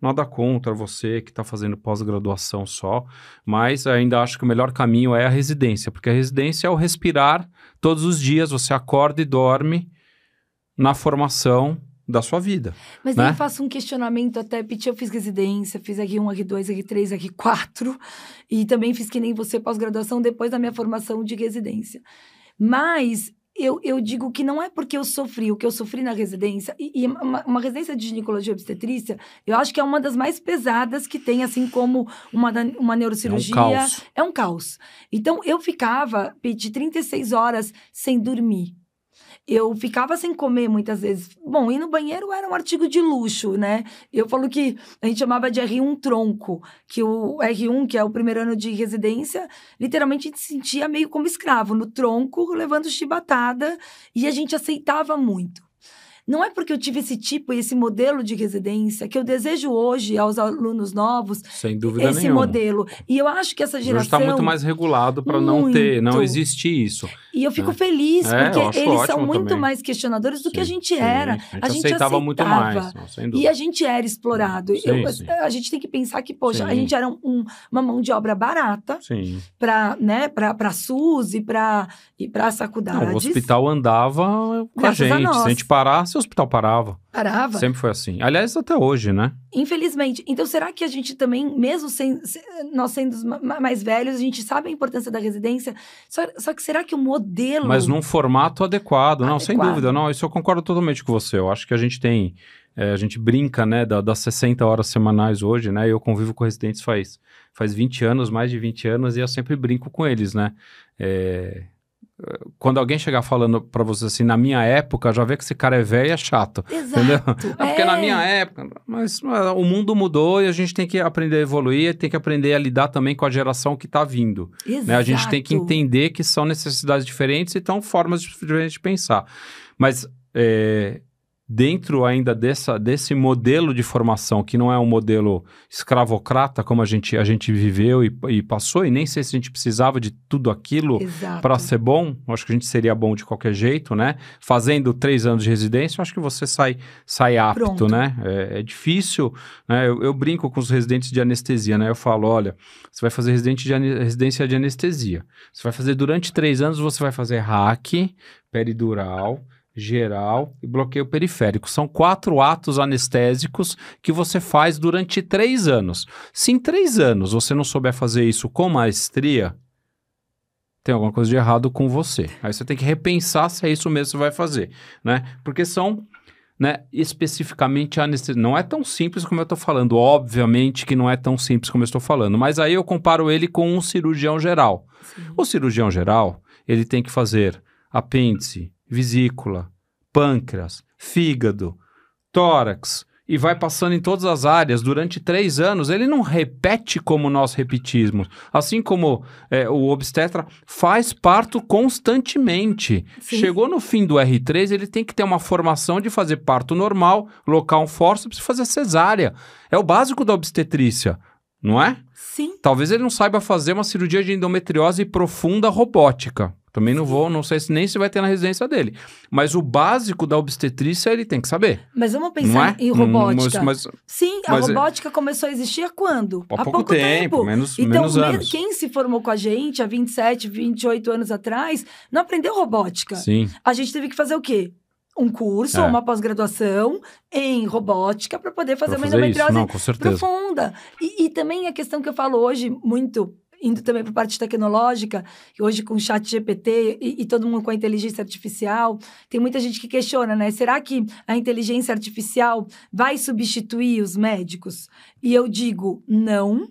nada contra você que está fazendo pós-graduação só, mas ainda acho que o melhor caminho é a residência, porque a residência é o respirar todos os dias, você acorda e dorme na formação da sua vida. Mas né? eu faço um questionamento até, Pete, eu fiz residência, fiz R1, R2, R3, R4, e também fiz que nem você pós-graduação depois da minha formação de residência. Mas eu digo que não é porque eu sofri o que eu sofri na residência, e uma residência de ginecologia e obstetrícia, eu acho que é uma das mais pesadas que tem, assim como uma neurocirurgia. É um caos. Então, eu ficava, Pete, 36 horas sem dormir. Eu ficava sem comer muitas vezes. Bom, ir no banheiro era um artigo de luxo, né? Eu falo que a gente chamava de R1 tronco, que o R1, que é o primeiro ano de residência, literalmente a gente se sentia meio como escravo, no tronco, levando chibatada, e a gente aceitava muito. Não é porque eu tive esse tipo e esse modelo de residência que eu desejo hoje aos alunos novos sem dúvida esse nenhuma. Modelo. E eu acho que essa geração... Hoje está muito mais regulado para não existir isso. E eu fico feliz, porque eles são muito também. mais questionadores do que a gente era. A gente aceitava muito mais. Não, sem dúvida. E a gente era explorado. A gente tem que pensar que, poxa, a gente era uma mão de obra barata para SUS e para as faculdades. O hospital andava com a gente. Se a gente parasse, o hospital parava. Parava. Sempre foi assim. Aliás, até hoje, né? Infelizmente. Então, será que a gente também, mesmo nós sendo mais velhos, a gente sabe a importância da residência? Só que será que o modelo... Mas num formato adequado. Não, sem dúvida. Não, isso eu concordo totalmente com você. Eu acho que a gente tem... a gente brinca, né, das 60 horas semanais hoje, né? Eu convivo com residentes faz 20 anos, mais de 20 anos, e eu sempre brinco com eles, né? Quando alguém chegar falando pra você assim, na minha época, já vê que esse cara é velho e é chato. Exato. Entendeu? Porque na minha época... Mas o mundo mudou e a gente tem que aprender a evoluir, tem que aprender a lidar também com a geração que tá vindo. Exato. Né? A gente tem que entender que são necessidades diferentes e então formas diferentes de pensar. Mas... dentro ainda desse modelo de formação, que não é um modelo escravocrata, como a gente viveu e passou, e nem sei se a gente precisava de tudo aquilo para ser bom, acho que a gente seria bom de qualquer jeito, né? Fazendo 3 anos de residência, acho que você sai apto, pronto, né? É difícil, né? Eu brinco com os residentes de anestesia, né? Eu falo, olha, você vai fazer residência de anestesia. Você vai fazer durante 3 anos, você vai fazer hack, peridural, geral e bloqueio periférico. São 4 atos anestésicos que você faz durante 3 anos. Se em 3 anos você não souber fazer isso com maestria, tem alguma coisa de errado com você. Aí você tem que repensar se é isso mesmo que você vai fazer, né? Porque são, né, especificamente a anestesia. Não é tão simples como eu estou falando. Obviamente que não é tão simples como eu estou falando. Mas aí eu comparo ele com um cirurgião geral. Sim. O cirurgião geral, ele tem que fazer apêndice, vesícula, pâncreas, fígado, tórax, e vai passando em todas as áreas durante 3 anos. Ele não repete como nós repetimos. Assim como o obstetra faz parto constantemente. Sim. Chegou no fim do R3, ele tem que ter uma formação de fazer parto normal, local forceps e fazer cesárea. É o básico da obstetrícia, não é? Sim. Talvez ele não saiba fazer uma cirurgia de endometriose profunda robótica. Também não sei nem se vai ter na residência dele. Mas o básico da obstetrícia ele tem que saber. Mas vamos pensar em robótica. Sim, a robótica começou a existir há quando? Há pouco tempo. Menos anos. Quem se formou com a gente há 27, 28 anos atrás, não aprendeu robótica. Sim. A gente teve que fazer o quê? Um curso, uma pós-graduação em robótica para poder fazer uma endometriose profunda. E também a questão que eu falo hoje muito... indo também para a parte tecnológica, hoje com o chat GPT e todo mundo com a inteligência artificial, tem muita gente que questiona, né? Será que a inteligência artificial vai substituir os médicos? E eu digo, não.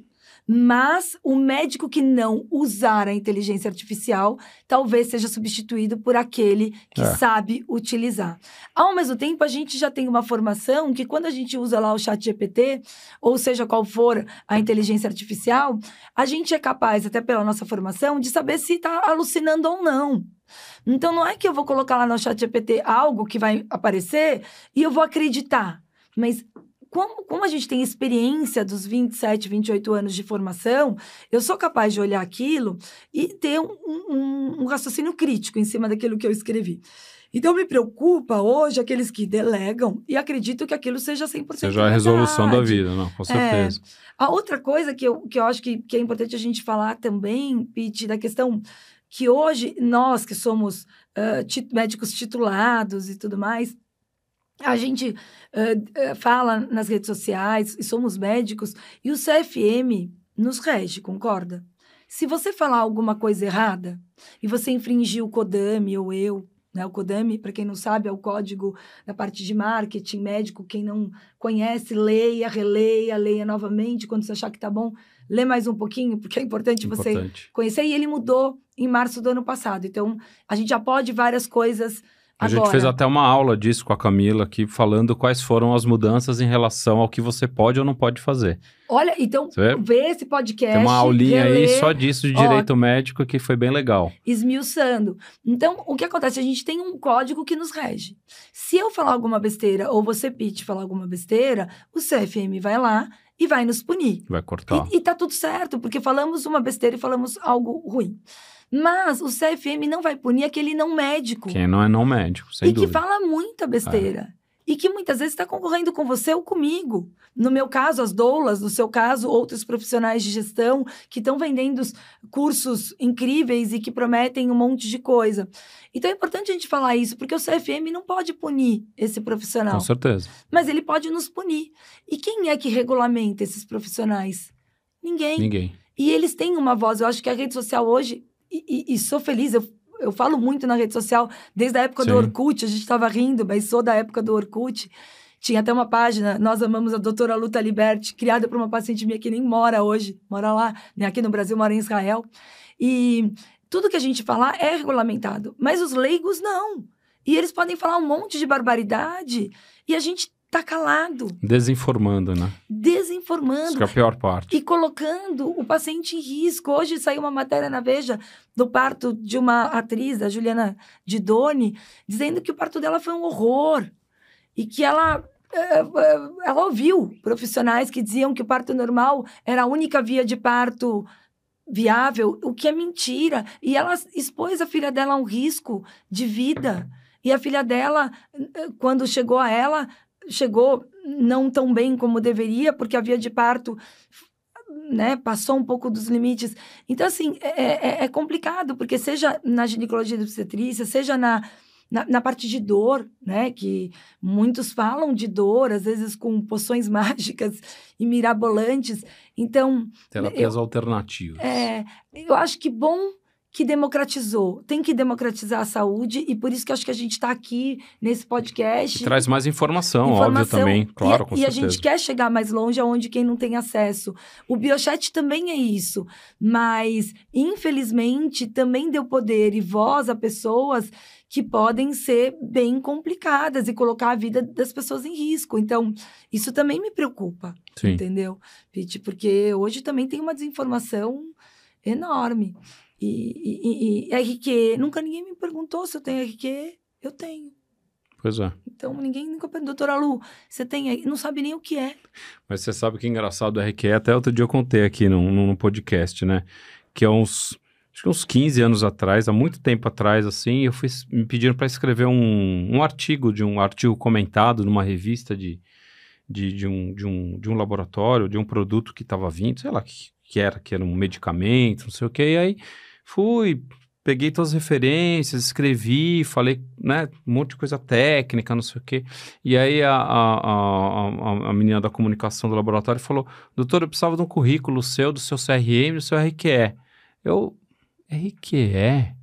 Mas o médico que não usar a inteligência artificial talvez seja substituído por aquele que sabe utilizar. Ao mesmo tempo, a gente já tem uma formação que quando a gente usa lá o chat GPT, ou seja, qual for a inteligência artificial, a gente é capaz, até pela nossa formação, de saber se está alucinando ou não. Então, não é que eu vou colocar lá no chat GPT algo que vai aparecer e eu vou acreditar. Mas... Como a gente tem experiência dos 27, 28 anos de formação, eu sou capaz de olhar aquilo e ter um raciocínio crítico em cima daquilo que eu escrevi. Então, me preocupa hoje aqueles que delegam e acreditam que aquilo seja 100% seja a resolução da vida, não, com certeza. A outra coisa que eu acho que é importante a gente falar também, Pete, da questão que hoje, nós que somos médicos titulados e tudo mais, a gente fala nas redes sociais e somos médicos e o CFM nos rege, concorda? Se você falar alguma coisa errada e você infringir o CODAME ou né? O CODAME, para quem não sabe, é o código da parte de marketing médico. Quem não conhece, leia, releia, leia novamente. Quando você achar que tá bom, lê mais um pouquinho, porque é importante você conhecer. E ele mudou em março do ano passado. Então, a gente já pode várias coisas... A gente fez até uma aula disso com a Camila aqui, falando quais foram as mudanças em relação ao que você pode ou não pode fazer. Olha, então, vê esse podcast. Tem uma aulinha aí só disso de direito médico que foi bem legal. Esmiuçando. Então, o que acontece? A gente tem um código que nos rege. Se eu falar alguma besteira, ou você, Pete, falar alguma besteira, o CFM vai lá e vai nos punir. Vai cortar. E tá tudo certo, porque falamos uma besteira e falamos algo ruim. Mas o CFM não vai punir aquele não médico. Quem não é não médico, sem dúvida. E que fala muita besteira. e que muitas vezes está concorrendo com você ou comigo. No meu caso, as doulas, no seu caso, outros profissionais de gestão que estão vendendo cursos incríveis e que prometem um monte de coisa. Então é importante a gente falar isso, porque o CFM não pode punir esse profissional. Com certeza. Mas ele pode nos punir. E quem é que regulamenta esses profissionais? Ninguém. E eles têm uma voz. Eu acho que a rede social hoje, e sou feliz, eu falo muito na rede social, desde a época do Orkut, a gente estava rindo, mas sou da época do Orkut. Tinha até uma página, Nós Amamos a Doutora Luta Liberti, criada por uma paciente minha que nem mora hoje, mora lá, né? Aqui no Brasil, mora em Israel. E tudo que a gente falar é regulamentado, mas os leigos não. E eles podem falar um monte de barbaridade e a gente tá calado. Desinformando, né? Desinformando. Isso que é a pior parte. E colocando o paciente em risco. Hoje saiu uma matéria na Veja do parto de uma atriz, a Juliana Didoni, dizendo que o parto dela foi um horror. E que ela ouviu profissionais que diziam que o parto normal era a única via de parto viável, o que é mentira. E ela expôs a filha dela a um risco de vida. E a filha dela, quando chegou a ela, chegou não tão bem como deveria, porque a via de parto, né, passou um pouco dos limites. Então, assim, é complicado, porque seja na ginecologia e obstetrícia, seja na parte de dor, né, que muitos falam de dor, às vezes com poções mágicas e mirabolantes. Então... Terapias alternativas. Eu acho que bom que democratizou. Tem que democratizar a saúde e por isso que acho que a gente está aqui nesse podcast. E traz mais informação, óbvio, também. Claro, com certeza. E a gente quer chegar mais longe aonde quem não tem acesso. O Biochat também é isso. Mas, infelizmente, também deu poder e voz a pessoas que podem ser bem complicadas e colocar a vida das pessoas em risco. Então, isso também me preocupa. Sim. Entendeu, Pete? Porque hoje também tem uma desinformação enorme. E RQ, nunca ninguém me perguntou se eu tenho RQ, eu tenho. Pois é. Então, ninguém nunca perguntou, doutora Lu, você tem, não sabe nem o que é. Mas você sabe que é engraçado o RQ, até outro dia eu contei aqui num podcast, né? Que acho que uns 15 anos atrás, há muito tempo atrás, assim, me pediram para escrever um artigo, de um artigo comentado numa revista de um laboratório, de um produto que estava vindo, sei lá, que era um medicamento, não sei o quê, e aí peguei todas as referências, escrevi, falei, né, um monte de coisa técnica, não sei o quê. E aí a menina da comunicação do laboratório falou, doutor, eu precisava de um currículo seu, do seu CRM, do seu RQE. RQE?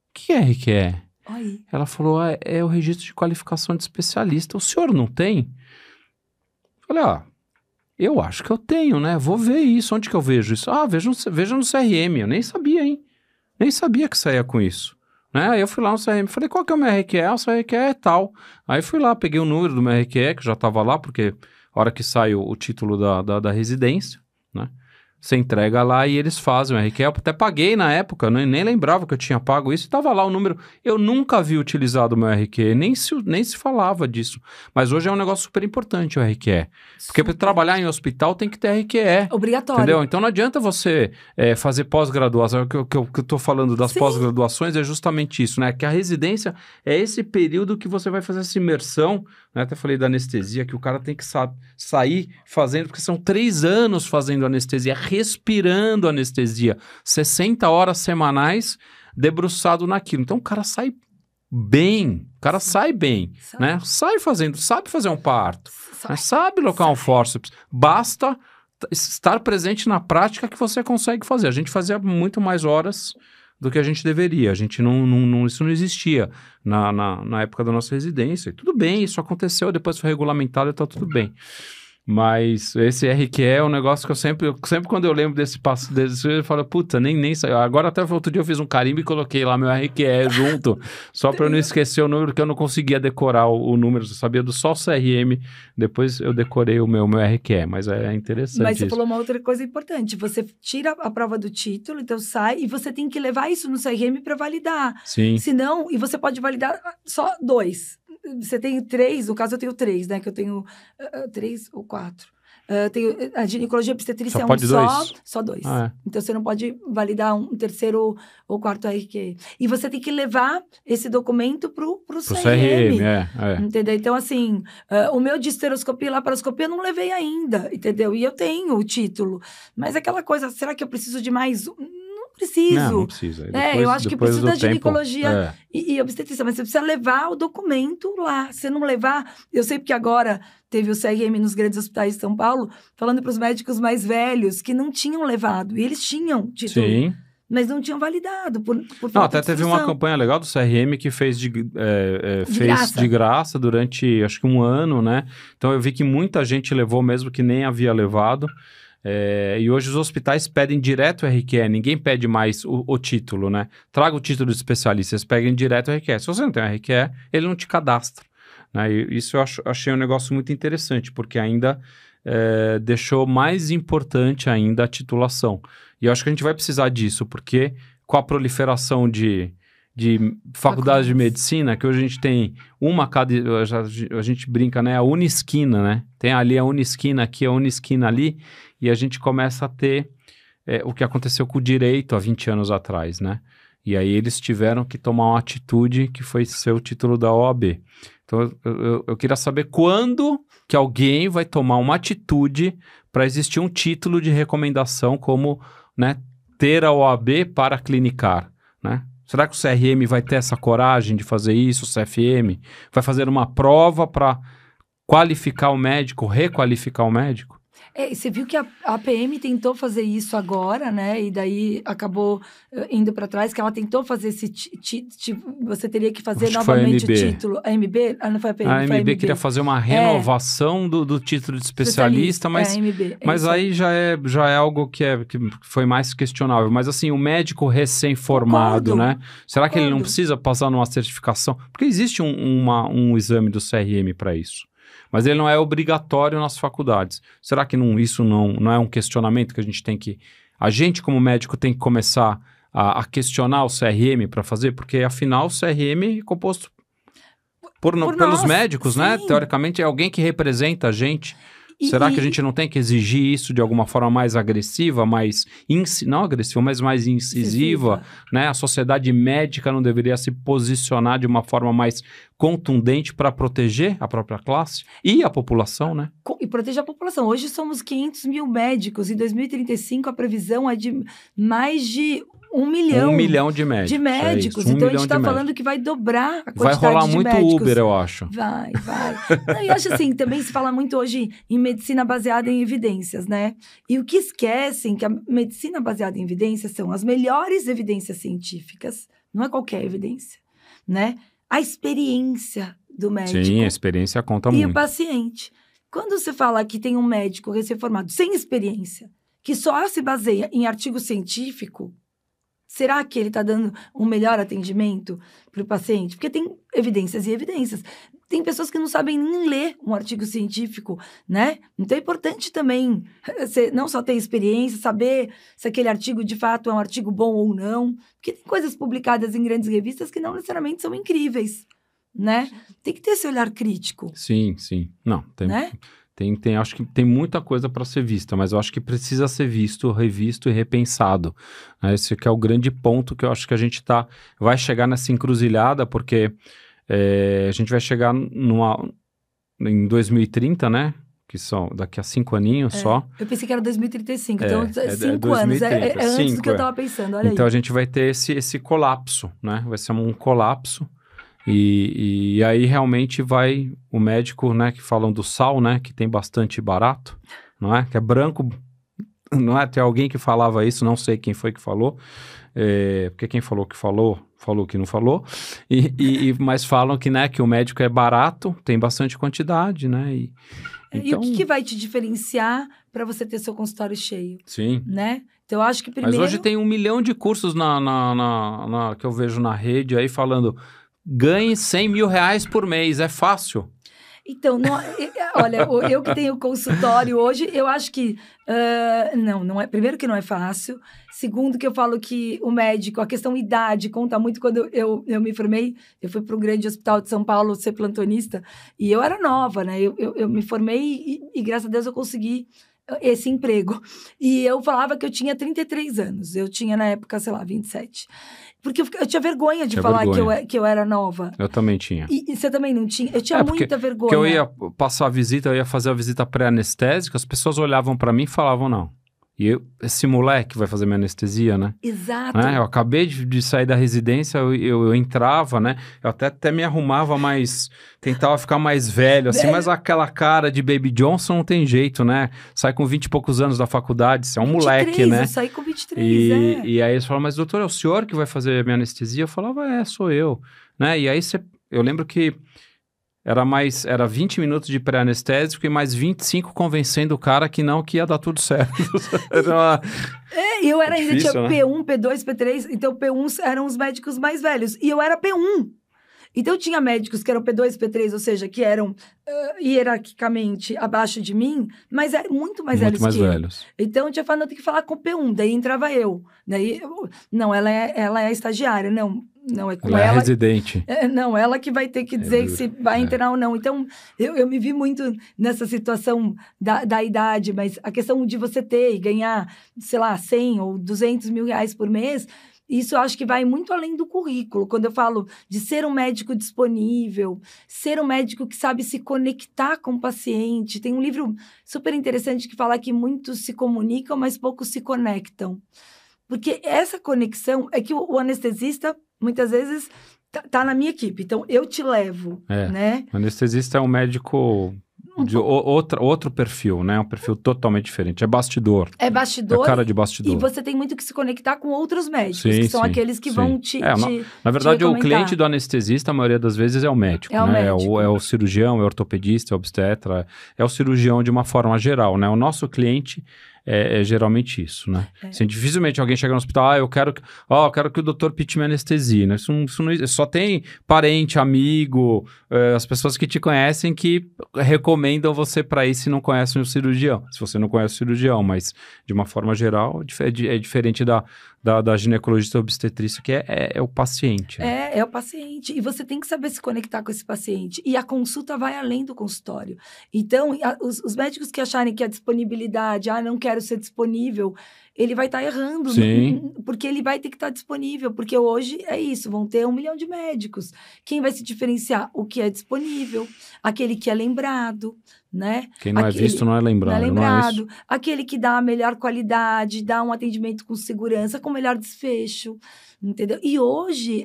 O que é RQE? Oi. Ela falou, é o registro de qualificação de especialista. O senhor não tem? Eu falei, eu acho que eu tenho, né? Vou ver isso. Onde que eu vejo isso? Veja no CRM. Eu nem sabia, hein? Nem sabia que saía com isso. Né? Aí eu fui lá no CRM. Falei, qual que é o meu RQE? O seu RQE é tal. Aí fui lá, peguei o número do meu RQE, que já estava lá, porque a hora que sai o título da residência, né? Você entrega lá e eles fazem o RQE. Eu até paguei na época, nem lembrava que eu tinha pago isso. Estava lá o número. Eu nunca havia utilizado o meu RQE, nem se falava disso. Mas hoje é um negócio super importante o RQE. Porque para trabalhar em hospital tem que ter RQE. Obrigatório. Entendeu? Então não adianta você fazer pós-graduação. O que eu estou falando das pós-graduações é justamente isso, né? Que a residência é esse período que você vai fazer essa imersão. Né? Até falei da anestesia, que o cara tem que sair fazendo, porque são 3 anos fazendo anestesia, respirando anestesia, 60 horas semanais debruçado naquilo. Então o cara sai bem, né? Sabe fazer um parto, né? Sabe locar um fórceps, basta estar presente na prática que você consegue fazer. A gente fazia muito mais horas do que a gente deveria. A gente isso não existia na época da nossa residência. E tudo bem, isso aconteceu, depois foi regulamentado e tá tudo bem. Mas esse RQE é um negócio que eu sempre quando eu lembro desse passo, eu falo, puta, nem saiu. Agora até outro dia eu fiz um carimbo e coloquei lá meu RQE junto, só para eu não esquecer o número, que eu não conseguia decorar o número, eu sabia só o CRM, depois eu decorei o meu RQE, mas é interessante. Mas você isso. falou uma outra coisa importante, você tira a prova do título, então sai, e você tem que levar isso no CRM para validar. Sim. Senão, e você pode validar só 2. Você tem 3, no caso eu tenho 3, né? Que eu tenho 3 ou 4. A ginecologia obstetrícia Só é pode dois? Só dois. Ah, Então, você não pode validar um terceiro ou quarto RQ. E você tem que levar esse documento pro CRM. Entendeu? Então, assim, o meu de esteroscopia e laparoscopia eu não levei ainda, entendeu? E eu tenho o título. Mas aquela coisa, será que eu preciso de mais um? Não preciso. Não precisa. Eu acho que precisa da ginecologia e obstetrícia, mas você precisa levar o documento lá. Se não levar, eu sei porque agora teve o CRM nos grandes hospitais de São Paulo, falando para os médicos mais velhos que não tinham levado. E eles tinham título. Sim. Mas não tinham validado por Não, até teve uma campanha legal do CRM que fez de graça durante, acho que 1 ano, né? Então, eu vi que muita gente levou mesmo que nem havia levado. E hoje os hospitais pedem direto o RQE, ninguém pede mais o título, né? Traga o título de especialista, eles pedem direto o RQE. Se você não tem o RQE, ele não te cadastra, né? E isso eu achei um negócio muito interessante, porque ainda deixou mais importante ainda a titulação. E eu acho que a gente vai precisar disso, porque com a proliferação de faculdades de medicina, que hoje a gente tem a gente brinca, né? A Unisquina, né? Tem ali a Unisquina aqui, a Unisquina ali, e a gente começa a ter o que aconteceu com o direito há 20 anos atrás, né? E aí eles tiveram que tomar uma atitude que foi ser o título da OAB. Então, eu queria saber quando que alguém vai tomar uma atitude para existir um título de recomendação como, né, ter a OAB para clinicar, né? Será que o CRM vai ter essa coragem de fazer isso, o CFM? Vai fazer uma prova para qualificar o médico, requalificar o médico? Você viu que a APM tentou fazer isso agora, né? E daí acabou indo para trás, que ela tentou fazer esse você teria que fazer novamente o título. A MB? Não foi a APM, a MB queria fazer uma renovação do título de especialista, mas, MB, mas aí já é algo que foi mais questionável. Mas assim, o médico recém-formado, né? Será que ele não precisa passar numa certificação? Porque existe um exame do CRM para isso. Mas ele não é obrigatório nas faculdades. Será que isso não é um questionamento que a gente tem que... A gente, como médico, tem que começar a questionar o CRM para fazer? Porque, afinal, o CRM é composto pelos médicos, sim, né? Teoricamente, é alguém que representa a gente. Será que a gente não tem que exigir isso de alguma forma mais agressiva, não agressiva, mas mais incisiva, né? A sociedade médica não deveria se posicionar de uma forma mais contundente para proteger a própria classe e a população, né? E proteger a população. Hoje somos 500 mil médicos. Em 2035, a previsão é de mais de 1 milhão. 1 milhão de médicos. Então, a gente está falando que vai dobrar a quantidade de médicos. Vai rolar muito Uber, eu acho. Vai. Não, e acho assim, também se fala muito hoje em medicina baseada em evidências, né? E o que esquecem que a medicina baseada em evidências são as melhores evidências científicas, não é qualquer evidência, né? A experiência do médico. Sim, a experiência conta muito. E o paciente. Quando você fala que tem um médico recém-formado sem experiência, que só se baseia em artigo científico, será que ele está dando um melhor atendimento para o paciente? Porque tem evidências e evidências. Tem pessoas que não sabem nem ler um artigo científico, né? Então, é importante também você não só ter experiência, saber se aquele artigo, de fato, é um artigo bom ou não. Porque tem coisas publicadas em grandes revistas que não necessariamente são incríveis, né? Tem que ter esse olhar crítico. Sim. Não, tem... Né? Acho que tem muita coisa para ser vista, mas eu acho que precisa ser visto, revisto e repensado. Esse que é o grande ponto que eu acho que a gente vai chegar nessa encruzilhada, porque a gente vai chegar em 2030, né? Que são daqui a 5 aninhos só. Eu pensei que era 2035, então 5 anos. É antes do que eu estava pensando, olha então aí. A gente vai ter esse colapso, né? Vai ser um colapso. E aí realmente vai o médico, né, que falam do sal, né, que tem bastante barato, não é? Que é branco, não é? Tem alguém que falava isso, não sei quem foi que falou, porque quem falou que não falou, mas falam que, né, que o médico é barato, tem bastante quantidade, né? E o que vai te diferenciar para você ter seu consultório cheio? Sim. Né? Então, eu acho que primeiro... Mas hoje tem 1 milhão de cursos que eu vejo na rede aí falando... Ganhe 100 mil reais por mês, é fácil. Então, olha, eu que tenho consultório hoje, eu acho que não é. Primeiro que não é fácil. Segundo que eu falo que o médico, a questão idade conta muito. Quando eu me formei, eu fui para o grande hospital de São Paulo ser plantonista e eu era nova, né? Eu me formei e graças a Deus eu consegui esse emprego. E eu falava que eu tinha 33 anos. Eu tinha, na época, sei lá, 27. Porque eu tinha vergonha de falar que eu era nova. Eu também tinha. E você também não tinha? Eu tinha muita vergonha. Porque eu ia passar a visita, eu ia fazer a visita pré-anestésica, as pessoas olhavam pra mim e falavam, não. E esse moleque vai fazer minha anestesia, né? Exato. Né? Eu acabei de sair da residência, eu entrava, né? Eu até me arrumava mais, tentava ficar mais velho, assim, mas aquela cara de Baby Johnson não tem jeito, né? Sai com 20 e poucos anos da faculdade, você é um 23, moleque, né? Eu saí com 23, E aí eles falaram, mas doutor, é o senhor que vai fazer minha anestesia? Eu falava, sou eu, né? E aí eu lembro que era 20 minutos de pré-anestésico e mais 25 convencendo o cara que ia dar tudo certo. Eu era ainda, difícil, tinha P1, P2, P3, então P1 eram os médicos mais velhos, e eu era P1. Então, tinha médicos que eram P2, P3, ou seja, que eram hierarquicamente abaixo de mim, mas muito mais velhos que eu. Então, eu tinha falado, não, tem que falar com o P1, daí entrava eu. Daí, não, ela é estagiária, não é com ela. Ela é residente. Não, ela que vai ter que dizer se vai internar ou não. Então, eu me vi muito nessa situação da idade, mas a questão de você ter e ganhar, sei lá, 100 ou 200 mil reais por mês, isso eu acho que vai muito além do currículo. Quando eu falo de ser um médico disponível, ser um médico que sabe se conectar com o paciente. Tem um livro super interessante que fala que muitos se comunicam, mas poucos se conectam. Porque essa conexão é que o anestesista, muitas vezes, tá na minha equipe. Então, eu te levo, né? O anestesista é um médico de outro perfil, né? Um perfil totalmente diferente. É bastidor. É bastidor. É cara de bastidor. E você tem muito que se conectar com outros médicos, que são aqueles que vão te na verdade, o cliente do anestesista, a maioria das vezes, é o médico, né? É o cirurgião, é o ortopedista, é o obstetra, é o cirurgião de uma forma geral, né? O nosso cliente é geralmente isso, né? Assim, dificilmente alguém chega no hospital, eu quero que o doutor pite minha anestesia, né? Isso não, só tem parente, amigo, as pessoas que te conhecem que recomendam você para ir se não conhecem o cirurgião. Se você não conhece o cirurgião, mas de uma forma geral é diferente da ginecologista obstetrícia, que é o paciente. Né? É o paciente. E você tem que saber se conectar com esse paciente. E a consulta vai além do consultório. Então, os médicos que acharem que a disponibilidade, não quero ser disponível, ele vai estar errando. Porque ele vai ter que estar disponível. Porque hoje é isso, vão ter 1 milhão de médicos. Quem vai se diferenciar? O que é disponível, aquele que é lembrado, né? Quem não é visto não é lembrado. Não é lembrado. Aquele que dá a melhor qualidade, dá um atendimento com segurança, com melhor desfecho, entendeu? E hoje,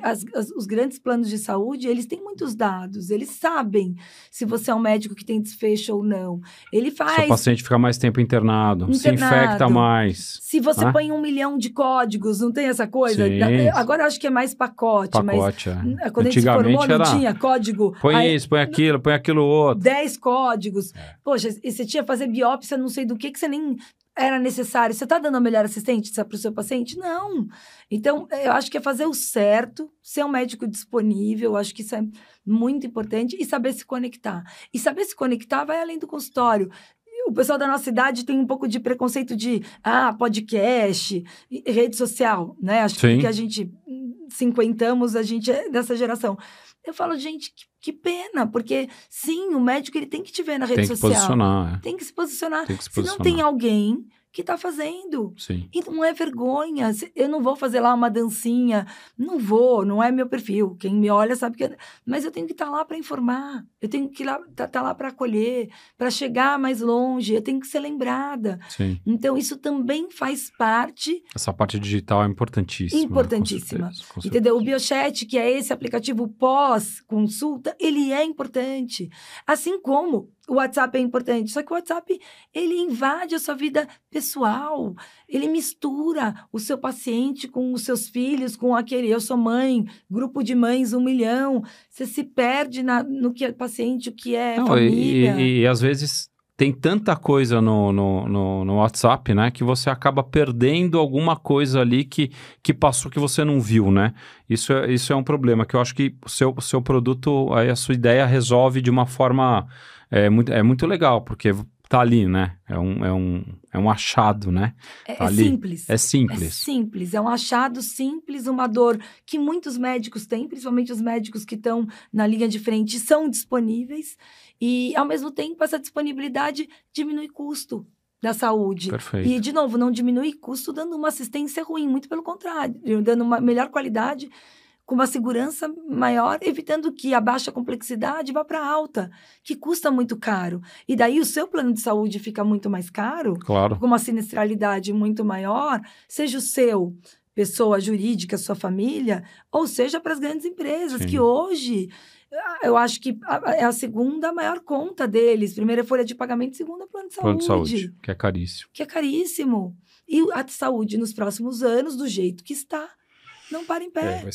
os grandes planos de saúde, eles têm muitos dados, eles sabem se você é um médico que tem desfecho ou não. Ele faz... Se o paciente fica mais tempo internado, se infecta mais. Se você põe 1 milhão de códigos, não tem essa coisa? Sim. Agora eu acho que é mais pacote, mas quando a gente se formou não tinha código. Põe isso, põe aquilo outro. 10 códigos. Poxa, e você tinha que fazer biópsia, não sei do que você nem era necessário. Você está dando a melhor assistência para o seu paciente? Não. Então, eu acho que é fazer o certo, ser um médico disponível, eu acho que isso é muito importante, e saber se conectar. E saber se conectar vai além do consultório. O pessoal da nossa idade tem um pouco de preconceito de, podcast, rede social, né? Acho que a gente, 50 a gente é dessa geração. Eu falo, gente, que pena, porque sim, o médico ele tem que te ver na rede social. Tem que se posicionar. Se não tem alguém que está fazendo. Sim. E não é vergonha. Eu não vou fazer lá uma dancinha. Não é meu perfil. Quem me olha sabe que... Mas eu tenho que estar lá para informar. Eu tenho que estar lá para acolher, para chegar mais longe. Eu tenho que ser lembrada. Sim. Então, isso também faz parte... Essa parte digital é importantíssima. Importantíssima. Com certeza. Entendeu? O Biochat, que é esse aplicativo pós-consulta, ele é importante. Assim como o WhatsApp é importante. Só que o WhatsApp, ele invade a sua vida pessoal. Ele mistura o seu paciente com os seus filhos, com aquele... Eu sou mãe, grupo de mães, 1 milhão. Você se perde no que é paciente, o que é família. E às vezes... tem tanta coisa no WhatsApp, né? Que você acaba perdendo alguma coisa ali que passou que você não viu, né? Isso é um problema, que eu acho que o seu produto, aí a sua ideia resolve de uma forma muito legal, porque tá ali, né? É um achado, né? Tá ali. Simples. É simples. É simples, é um achado simples, uma dor que muitos médicos têm, principalmente os médicos que estão na linha de frente, são disponíveis. E, ao mesmo tempo, essa disponibilidade diminui custo da saúde. Perfeito. E, de novo, não diminui custo dando uma assistência ruim, muito pelo contrário, dando uma melhor qualidade, com uma segurança maior, evitando que a baixa complexidade vá para alta, que custa muito caro. E daí o seu plano de saúde fica muito mais caro, Claro. com uma sinistralidade muito maior, seja o seu, pessoa jurídica, sua família, ou seja para as grandes empresas, Sim. que hoje eu acho que é a segunda maior conta deles. Primeira é folha de pagamento, segunda é plano de saúde. Plano de saúde, que é caríssimo. Que é caríssimo. E a saúde nos próximos anos, do jeito que está, não para em pé. Vai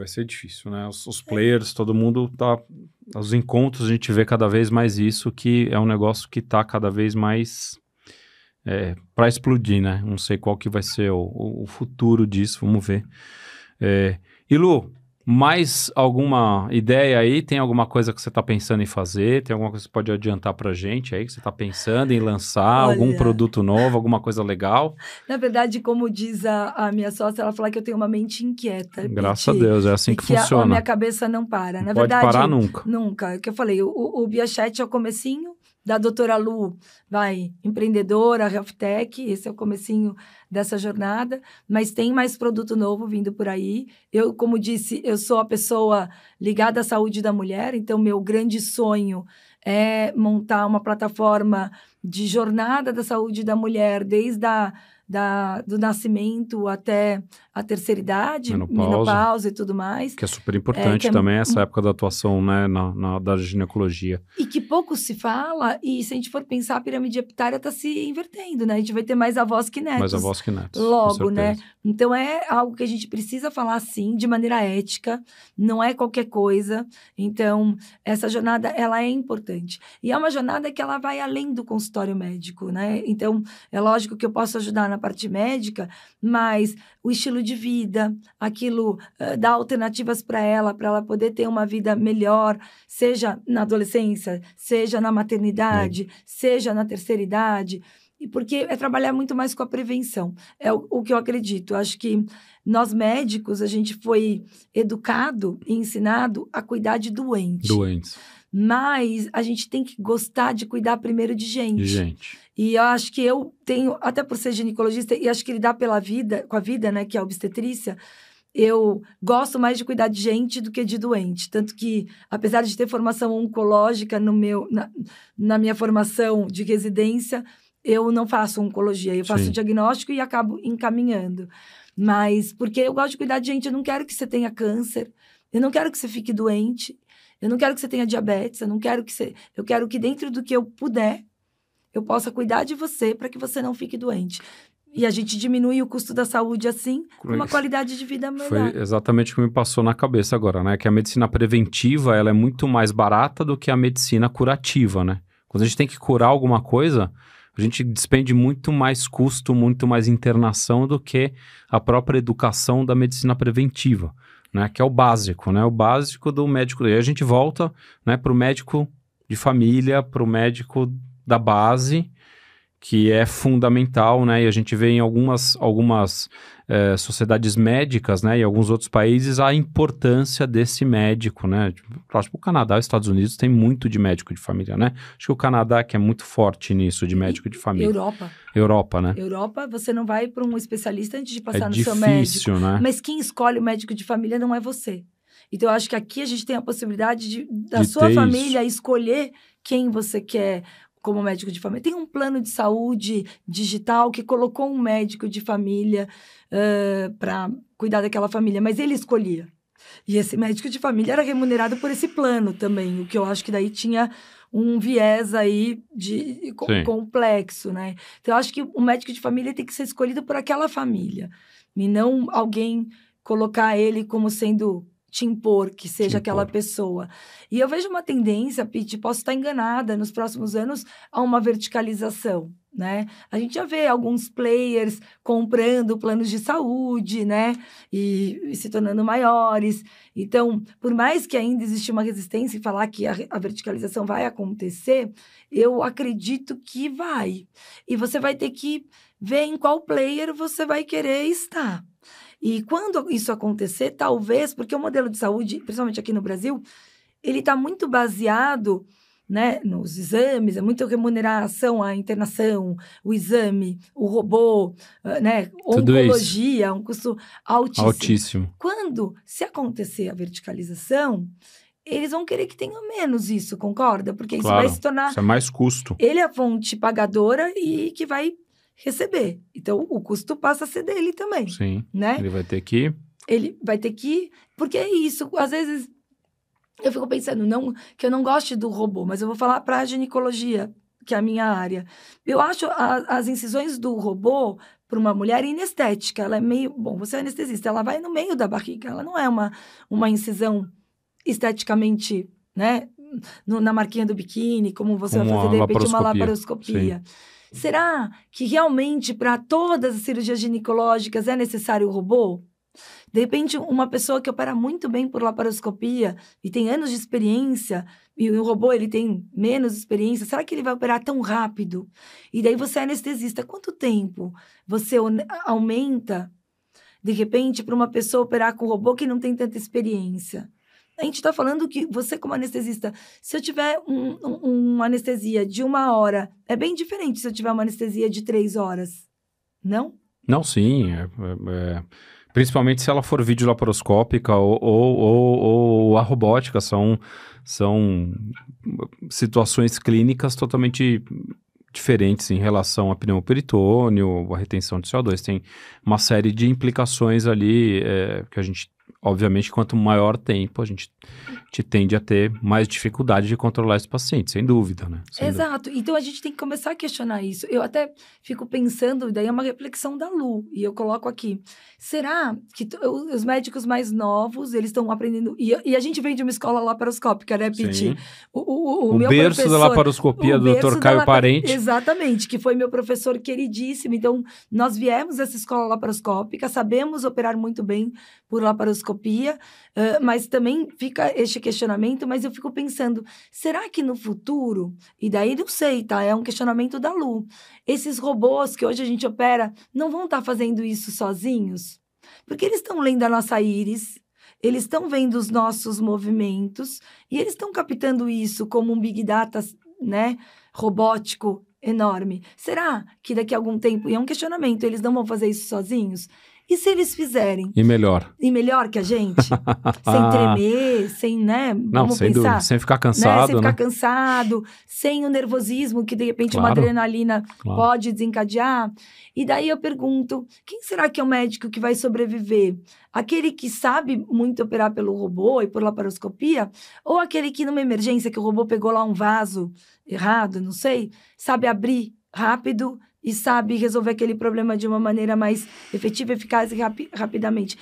ser difícil, né? Os players, todo mundo tá... Os encontros, a gente vê cada vez mais isso, que é um negócio que tá cada vez mais para explodir, né? Não sei qual que vai ser o futuro disso, vamos ver. E Lu, mais alguma ideia aí? Tem alguma coisa que você tá pensando em fazer? Tem alguma coisa que você pode adiantar pra gente aí, que você tá pensando em lançar? Algum produto novo, alguma coisa legal? Na verdade, como diz a minha sócia, ela fala que eu tenho uma mente inquieta. Graças a Deus, é assim que funciona. A minha cabeça não para. Na pode verdade, parar nunca. Nunca. O que eu falei, o Biachet é o comecinho, da doutora Lu, empreendedora, health tech, esse é o comecinho dessa jornada, mas tem mais produto novo vindo por aí. Eu, como disse, eu sou a pessoa ligada à saúde da mulher, então meu grande sonho é montar uma plataforma de jornada da saúde da mulher, desde do nascimento até a terceira idade, menopausa e tudo mais. Que é super importante também essa época da atuação, né, da ginecologia. E que pouco se fala, e se a gente for pensar, a pirâmide epitária está se invertendo, né? A gente vai ter mais avós que netos. Mais avós que netos, logo, né? Então, é algo que a gente precisa falar, sim, de maneira ética, não é qualquer coisa. Então, essa jornada, ela é importante. E é uma jornada que ela vai além do consultório médico, né? Então, é lógico que eu posso ajudar na parte médica, mas o estilo de vida, aquilo dá alternativas para ela poder ter uma vida melhor, seja na adolescência, seja na maternidade, seja na terceira idade, e porque é trabalhar muito mais com a prevenção. É o que eu acredito. Eu acho que nós médicos, a gente foi educado e ensinado a cuidar de doentes. Mas a gente tem que gostar de cuidar primeiro de gente. E eu acho que eu tenho, até por ser ginecologista, e acho que lidar com a vida, né, que é a obstetrícia, eu gosto mais de cuidar de gente do que de doente. Tanto que, apesar de ter formação oncológica na minha formação de residência, eu não faço oncologia, eu faço diagnóstico e acabo encaminhando. Mas porque eu gosto de cuidar de gente, eu não quero que você tenha câncer, eu não quero que você fique doente, eu não quero que você tenha diabetes, eu quero que dentro do que eu puder, eu possa cuidar de você para que você não fique doente. E a gente diminui o custo da saúde assim, com uma qualidade de vida melhor. Foi exatamente o que me passou na cabeça agora, né? Que a medicina preventiva, ela é muito mais barata do que a medicina curativa, né? Quando a gente tem que curar alguma coisa, a gente despende muito mais custo, muito mais internação do que a própria educação da medicina preventiva, né? Que é o básico, né? O básico do médico. E aí a gente volta, né, para o médico de família, para o médico da base, que é fundamental, né? E a gente vê em algumas sociedades médicas, né? E alguns outros países, a importância desse médico, né? Tipo, o Canadá e os Estados Unidos tem muito de médico de família, né? Acho que o Canadá que é muito forte nisso, de médico de família. Europa, né? Europa, você não vai para um especialista antes de passar no seu médico. Né? Mas quem escolhe o médico de família não é você. Então, eu acho que aqui a gente tem a possibilidade da sua família escolher quem você quer como médico de família. Tem um plano de saúde digital que colocou um médico de família para cuidar daquela família, mas ele escolhia. E esse médico de família era remunerado por esse plano também, o que eu acho que daí tinha um viés aí complexo, né? Então, eu acho que o médico de família tem que ser escolhido por aquela família, e não alguém colocar ele como sendo te impor que seja aquela pessoa. E eu vejo uma tendência, Pete, posso estar enganada, nos próximos anos, a uma verticalização, né? A gente já vê alguns players comprando planos de saúde, né? E se tornando maiores. Então, por mais que ainda exista uma resistência em falar que a verticalização vai acontecer, eu acredito que vai. E você vai ter que ver em qual player você vai querer estar. E quando isso acontecer, talvez, porque o modelo de saúde, principalmente aqui no Brasil, ele está muito baseado, né, nos exames, é muito remuneração à internação, o exame, o robô, né, oncologia, um custo altíssimo. Se acontecer a verticalização, eles vão querer que tenha menos isso, concorda? Porque isso vai se tornar... Isso é mais custo. Ele é a fonte pagadora e que vai receber. Então, o custo passa a ser dele também. Sim, né? Ele vai ter que... Porque é isso, às vezes... Eu fico pensando, que eu não goste do robô, mas eu vou falar para a ginecologia, que é a minha área. Eu acho as incisões do robô para uma mulher inestética. Ela é meio... Bom, você é anestesista, ela vai no meio da barriga. Ela não é uma incisão esteticamente, né? Na marquinha do biquíni, como você vai fazer, de repente, uma laparoscopia. Sim. Será que realmente para todas as cirurgias ginecológicas é necessário o robô? De repente, uma pessoa que opera muito bem por laparoscopia e tem anos de experiência, e o robô ele tem menos experiência, será que ele vai operar tão rápido? E daí você é anestesista. Quanto tempo você aumenta, de repente, para uma pessoa operar com robô que não tem tanta experiência? A gente está falando que você, como anestesista, se eu tiver uma anestesia de 1 hora, é bem diferente se eu tiver uma anestesia de 3 horas, não? Não, sim. Principalmente se ela for videolaparoscópica ou a robótica, são situações clínicas totalmente diferentes em relação a pneumoperitônio, a retenção de CO2. Tem uma série de implicações ali que a gente, obviamente, quanto maior tempo, a gente tende a ter mais dificuldade de controlar esse paciente, sem dúvida, né? Exato. Então, a gente tem que começar a questionar isso. Eu até fico pensando, daí é uma reflexão da Lu, e eu coloco aqui. Será que os médicos mais novos, eles estão aprendendo... E a gente vem de uma escola laparoscópica, né, Piti? O meu berço professor, da laparoscopia do Dr. Caio Parente. Exatamente, que foi meu professor queridíssimo. Então, nós viemos dessa escola laparoscópica, sabemos operar muito bem por laparoscopia, mas também fica este questionamento, mas eu fico pensando, será que no futuro, e daí não sei, tá? É um questionamento da Lu, esses robôs que hoje a gente opera não vão estar fazendo isso sozinhos? Porque eles estão lendo a nossa íris, eles estão vendo os nossos movimentos, e eles estão captando isso como um big data, né, robótico enorme. Será que daqui a algum tempo, e é um questionamento, eles não vão fazer isso sozinhos? E se eles fizerem? E melhor. E melhor que a gente? Sem tremer, sem, né? Não, sem dúvida. Sem ficar cansado, né? Sem ficar cansado, sem o nervosismo que, de repente, uma adrenalina pode desencadear. E daí eu pergunto, quem será que é o médico que vai sobreviver? Aquele que sabe muito operar pelo robô e por laparoscopia? Ou aquele que, numa emergência, que o robô pegou lá um vaso errado, não sei, sabe abrir rápido e sabe resolver aquele problema de uma maneira mais efetiva, eficaz e rapidamente.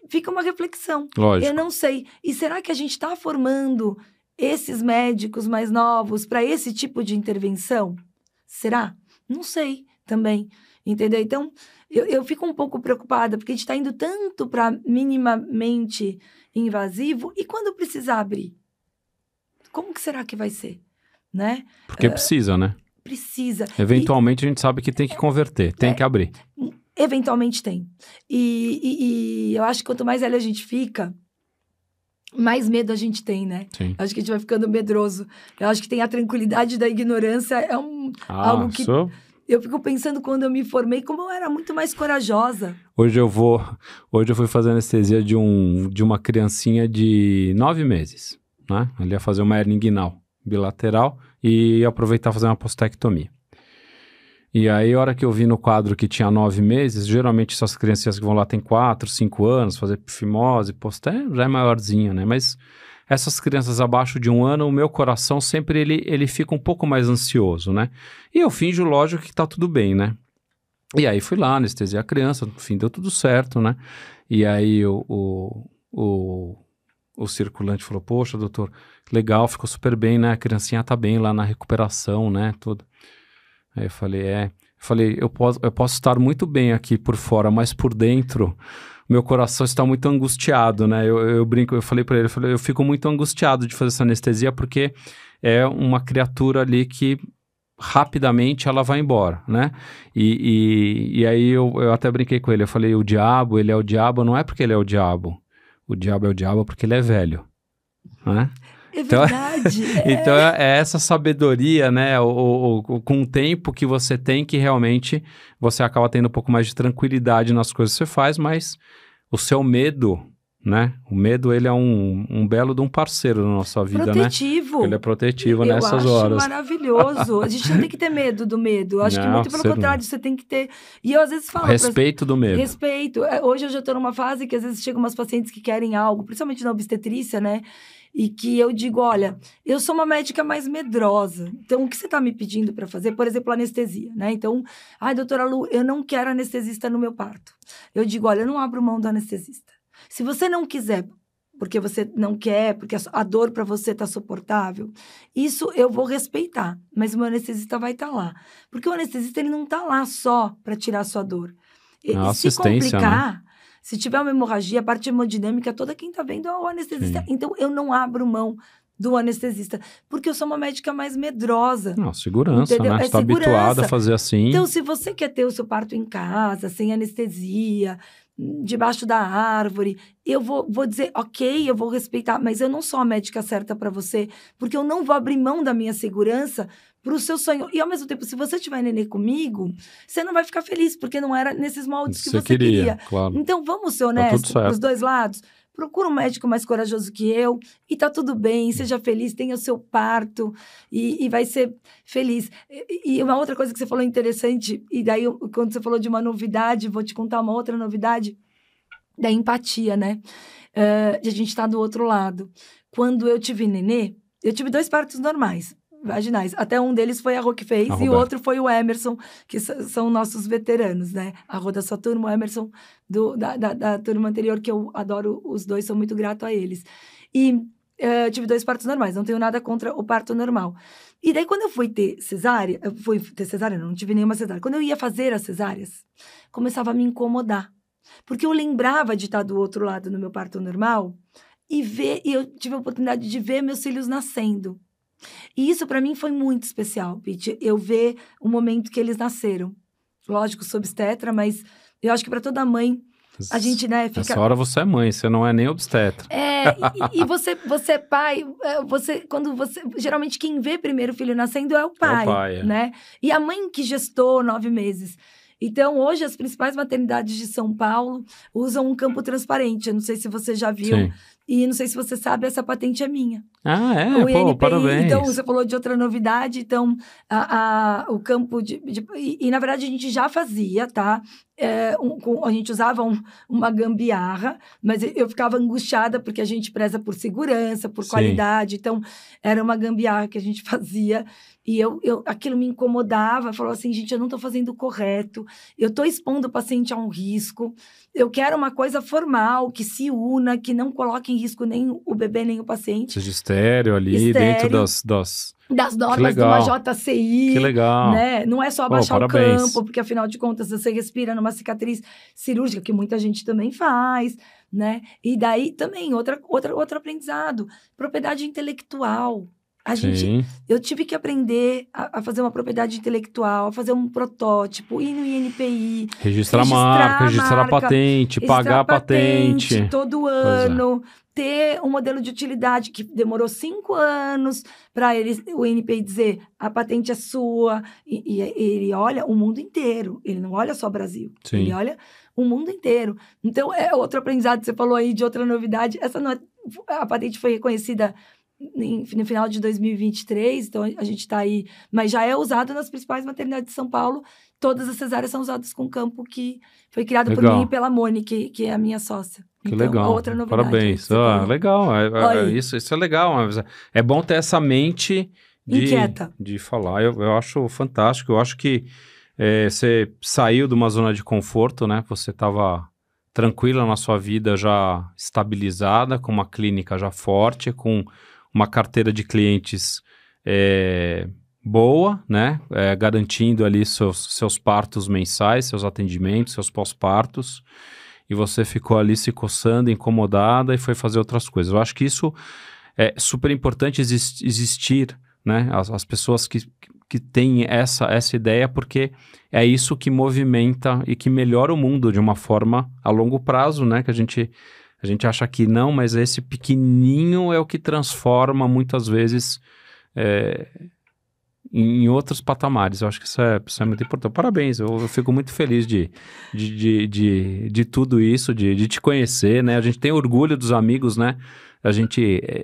Fica uma reflexão. Lógico. Eu não sei. E será que a gente está formando esses médicos mais novos para esse tipo de intervenção? Será? Não sei também. Entendeu? Então, eu fico um pouco preocupada, porque a gente está indo tanto para minimamente invasivo, e quando precisar abrir? Como que será que vai ser? Né? Porque precisa, né? Precisa. Eventualmente a gente sabe que tem que converter, tem que abrir. Eventualmente tem. E eu acho que quanto mais velho a gente fica, mais medo a gente tem, né? Sim. Acho que a gente vai ficando medroso. Eu acho que tem a tranquilidade da ignorância, algo que... Eu fico pensando quando eu me formei, como eu era muito mais corajosa. Hoje eu fui fazer anestesia de uma criancinha de 9 meses, né? Ele ia fazer uma hernia inguinal bilateral e aproveitar fazer uma postectomia. E aí, a hora que eu vi no quadro que tinha 9 meses, geralmente essas crianças que vão lá têm 4, 5 anos, fazer fimose, já é maiorzinha, né? Mas essas crianças abaixo de 1 ano, o meu coração sempre ele fica um pouco mais ansioso, né? E eu finjo, lógico, que tá tudo bem, né? E aí fui lá, anestesiei a criança, no fim deu tudo certo, né? E aí o circulante falou, poxa, doutor, legal, ficou super bem, né? A criancinha tá bem lá na recuperação, né? Tudo. Aí eu falei, eu posso estar muito bem aqui por fora, mas por dentro, meu coração está muito angustiado, né? Eu brinco, eu falei para ele, eu fico muito angustiado de fazer essa anestesia porque é uma criatura ali que rapidamente ela vai embora, né? E aí eu até brinquei com ele, eu falei, ele é o diabo, não é porque ele é o diabo é o diabo porque ele é velho, né? É verdade. Então é essa sabedoria, né? Com o tempo que você tem que realmente você acaba tendo um pouco mais de tranquilidade nas coisas que você faz, mas o seu medo, né? O medo, ele é um belo de um parceiro na nossa vida, protetivo. Né? Ele é protetivo nessas horas. Eu acho maravilhoso. A gente não tem que ter medo do medo. Eu acho que muito pelo contrário, você tem que ter... E eu às vezes falo... Respeito do medo. Respeito. Hoje eu já estou numa fase que às vezes chegam umas pacientes que querem algo, principalmente na obstetrícia, né? E que eu digo, olha, eu sou uma médica mais medrosa. Então, o que você está me pedindo para fazer? Por exemplo, anestesia, né? Então, doutora Lu, eu não quero anestesista no meu parto. Eu digo, olha, eu não abro mão do anestesista. Se você não quiser, porque você não quer, porque a dor para você está suportável, isso eu vou respeitar. Mas o meu anestesista vai estar lá. Porque o anestesista, ele não está lá só para tirar a sua dor. É uma assistência, complicar... né? Se tiver uma hemorragia, a parte hemodinâmica toda quem tá vendo é o anestesista. Sim. Então, eu não abro mão do anestesista, porque eu sou uma médica mais medrosa. Não, segurança, entendeu? Né? Você tá habituada a fazer assim. Então, se você quer ter o seu parto em casa, sem anestesia, debaixo da árvore, eu vou dizer, ok, eu vou respeitar, mas eu não sou a médica certa para você, porque eu não vou abrir mão da minha segurança para o seu sonho. E, ao mesmo tempo, se você tiver nenê comigo, você não vai ficar feliz, porque não era nesses moldes que você queria. Claro. Então, vamos ser honestos para os dois lados. Procura um médico mais corajoso que eu e tá tudo bem, seja feliz, tenha o seu parto e vai ser feliz. E uma outra coisa que você falou interessante, e daí quando você falou de uma novidade, vou te contar uma outra novidade, da empatia, né? De a gente tá do outro lado. Quando eu tive nenê, eu tive 2 partos normais, vaginais. Até um deles foi a Rô que fez e o outro foi o Emerson, que são nossos veteranos, né? A Rô da sua turma, o Emerson da turma anterior, que eu adoro os dois, sou muito grato a eles. E tive 2 partos normais, não tenho nada contra o parto normal. E daí, quando eu fui ter cesárea, não tive nenhuma cesárea. Quando eu ia fazer as cesáreas, começava a me incomodar. Porque eu lembrava de estar do outro lado no meu parto normal e eu tive a oportunidade de ver meus filhos nascendo. E isso, para mim, foi muito especial, Pete. Eu ver o momento que eles nasceram. Lógico, sou obstetra, mas eu acho que para toda mãe, a gente, né, fica... Nessa hora você é mãe, você não é nem obstetra. E você é pai, geralmente quem vê primeiro o filho nascendo é o pai, né? E a mãe que gestou 9 meses. Então, hoje, as principais maternidades de São Paulo usam um campo transparente. Eu não sei se você já viu. Sim. E não sei se você sabe, essa patente é minha. Ah, é? O INPI, parabéns. Então, você falou de outra novidade. Então, o campo E, na verdade, a gente já fazia, tá? A gente usava uma gambiarra, mas eu ficava angustiada porque a gente preza por segurança, por qualidade. Então, era uma gambiarra que a gente fazia. E aquilo me incomodava. Falou assim, gente, eu não estou fazendo o correto. Eu estou expondo o paciente a um risco. Eu quero uma coisa formal, que se una, que não coloque em risco nem o bebê, nem o paciente. Seja estéreo ali, dentro das normas de uma JCI. Que legal. Né? Não é só abaixar o campo, porque, afinal de contas, você respira numa cicatriz cirúrgica, que muita gente também faz, né? E daí, também, outro aprendizado. Propriedade intelectual. Eu tive que aprender a fazer uma propriedade intelectual, a fazer um protótipo, ir no INPI. Registrar a marca, registrar a patente, pagar a patente. Todo ano. Ter um modelo de utilidade que demorou 5 anos para o INPI dizer a patente é sua. E ele olha o mundo inteiro. Ele não olha só o Brasil. Sim. Ele olha o mundo inteiro. Então, é outro aprendizado. Você falou aí de outra novidade. A patente foi reconhecida no final de 2023, então a gente está aí, mas já é usado nas principais maternidades de São Paulo. Todas as cesáreas são usadas com campo que foi criado por mim e pela Mônica, que é a minha sócia. Que então, legal. Outra novidade. Parabéns. Legal. Isso é legal. É bom ter essa mente inquieta de falar. Eu acho fantástico. Eu acho que você saiu de uma zona de conforto, né? Você estava tranquila na sua vida, já estabilizada, com uma clínica já forte, com uma carteira de clientes boa, né? Garantindo ali seus partos mensais, seus atendimentos, seus pós-partos, e você ficou ali se coçando, incomodada e foi fazer outras coisas. Eu acho que isso é super importante existir, né? As pessoas que têm essa ideia, porque é isso que movimenta e que melhora o mundo de uma forma a longo prazo, né? Que a gente acha que não, mas esse pequenininho é o que transforma muitas vezes em outros patamares. Eu acho que isso é muito importante. Parabéns, eu fico muito feliz de tudo isso, de te conhecer, né? A gente tem orgulho dos amigos, né?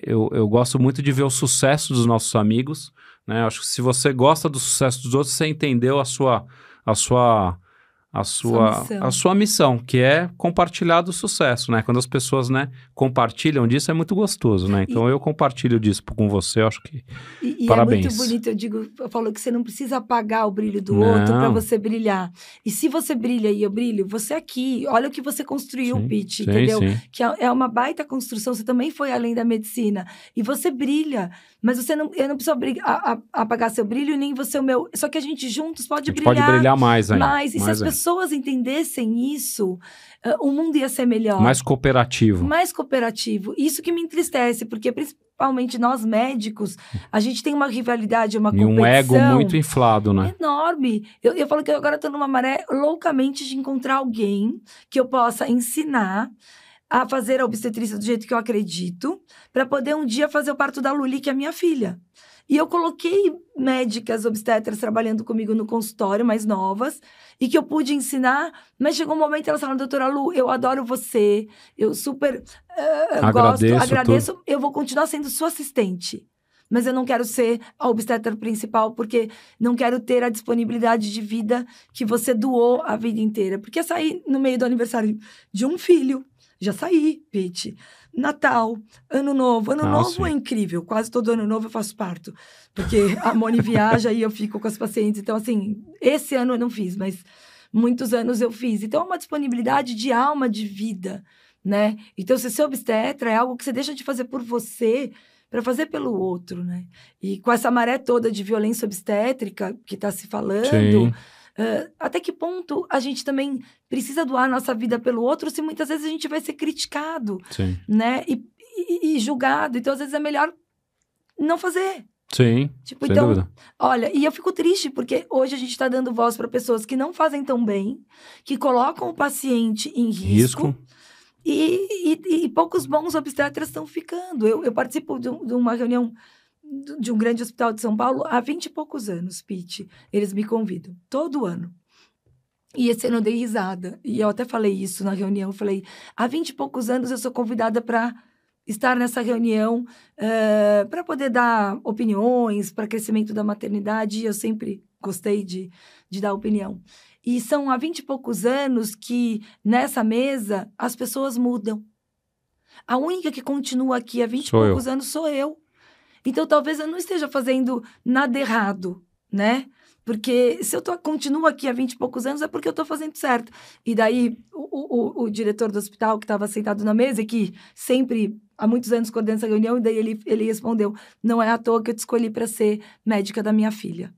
Eu gosto muito de ver o sucesso dos nossos amigos, né? Acho que se você gosta do sucesso dos outros, você entendeu a sua missão, que é compartilhar do sucesso, né? Quando as pessoas, né, compartilham disso, é muito gostoso, né? Então, eu compartilho disso com você, eu acho que... Parabéns. É muito bonito, eu falo que você não precisa apagar o brilho do outro para você brilhar. E se você brilha e eu brilho, você aqui, olha o que você construiu, Pete, entendeu? Sim. Que é uma baita construção, você também foi além da medicina. E você brilha, mas eu não preciso apagar seu brilho, nem você o meu. Só que a gente juntos pode brilhar. Pode brilhar mais ainda. Mais. E se as pessoas entendessem isso, o mundo ia ser melhor. Mais cooperativo. Mais cooperativo. Isso que me entristece, porque principalmente nós médicos, a gente tem uma rivalidade, uma competição. E um ego muito inflado, né? Enorme. Eu falo que agora estou numa maré loucamente de encontrar alguém que eu possa ensinar a fazer a obstetrícia do jeito que eu acredito, para poder um dia fazer o parto da Luli, que é a minha filha. E eu coloquei médicas obstetras trabalhando comigo no consultório, mais novas, e que eu pude ensinar, mas chegou um momento elas falaram, doutora Lu, eu adoro você, eu super agradeço, eu vou continuar sendo sua assistente. Mas eu não quero ser a obstetra principal, porque não quero ter a disponibilidade de vida que você doou a vida inteira. Porque eu saí no meio do aniversário de um filho. Já saí, Pete. Natal, Ano Novo. Ano Novo sim. É incrível. Quase todo Ano Novo eu faço parto. Porque a Moni viaja e eu fico com as pacientes. Então, assim, esse ano eu não fiz, mas muitos anos eu fiz. Então, é uma disponibilidade de alma, de vida, né? Então, se ser obstetra é algo que você deixa de fazer por você para fazer pelo outro, né? E com essa maré toda de violência obstétrica que está se falando... até que ponto a gente também precisa doar a nossa vida pelo outro se muitas vezes a gente vai ser criticado, né? E julgado. Então, às vezes, é melhor não fazer. Sim, sem dúvida. Olha, e eu fico triste porque hoje a gente está dando voz para pessoas que não fazem tão bem, que colocam o paciente em risco. E poucos bons obstetras estão ficando. Eu participo de uma reunião de um grande hospital de São Paulo há 20 e poucos anos, Pete. Eles me convidam todo ano. E esse ano eu dei risada. E eu até falei isso na reunião. Eu falei, há 20 e poucos anos eu sou convidada para estar nessa reunião, para poder dar opiniões, para crescimento da maternidade. E eu sempre gostei de dar opinião. E são há 20 e poucos anos que, nessa mesa, as pessoas mudam. A única que continua aqui há 20 e poucos anos sou eu. Então, talvez eu não esteja fazendo nada errado, né? Porque se eu continuo aqui há 20 e poucos anos, é porque eu estou fazendo certo. E daí, o diretor do hospital, que estava sentado na mesa, e que sempre, há muitos anos, coordena essa reunião, e daí ele respondeu, não é à toa que eu te escolhi para ser médica da minha filha.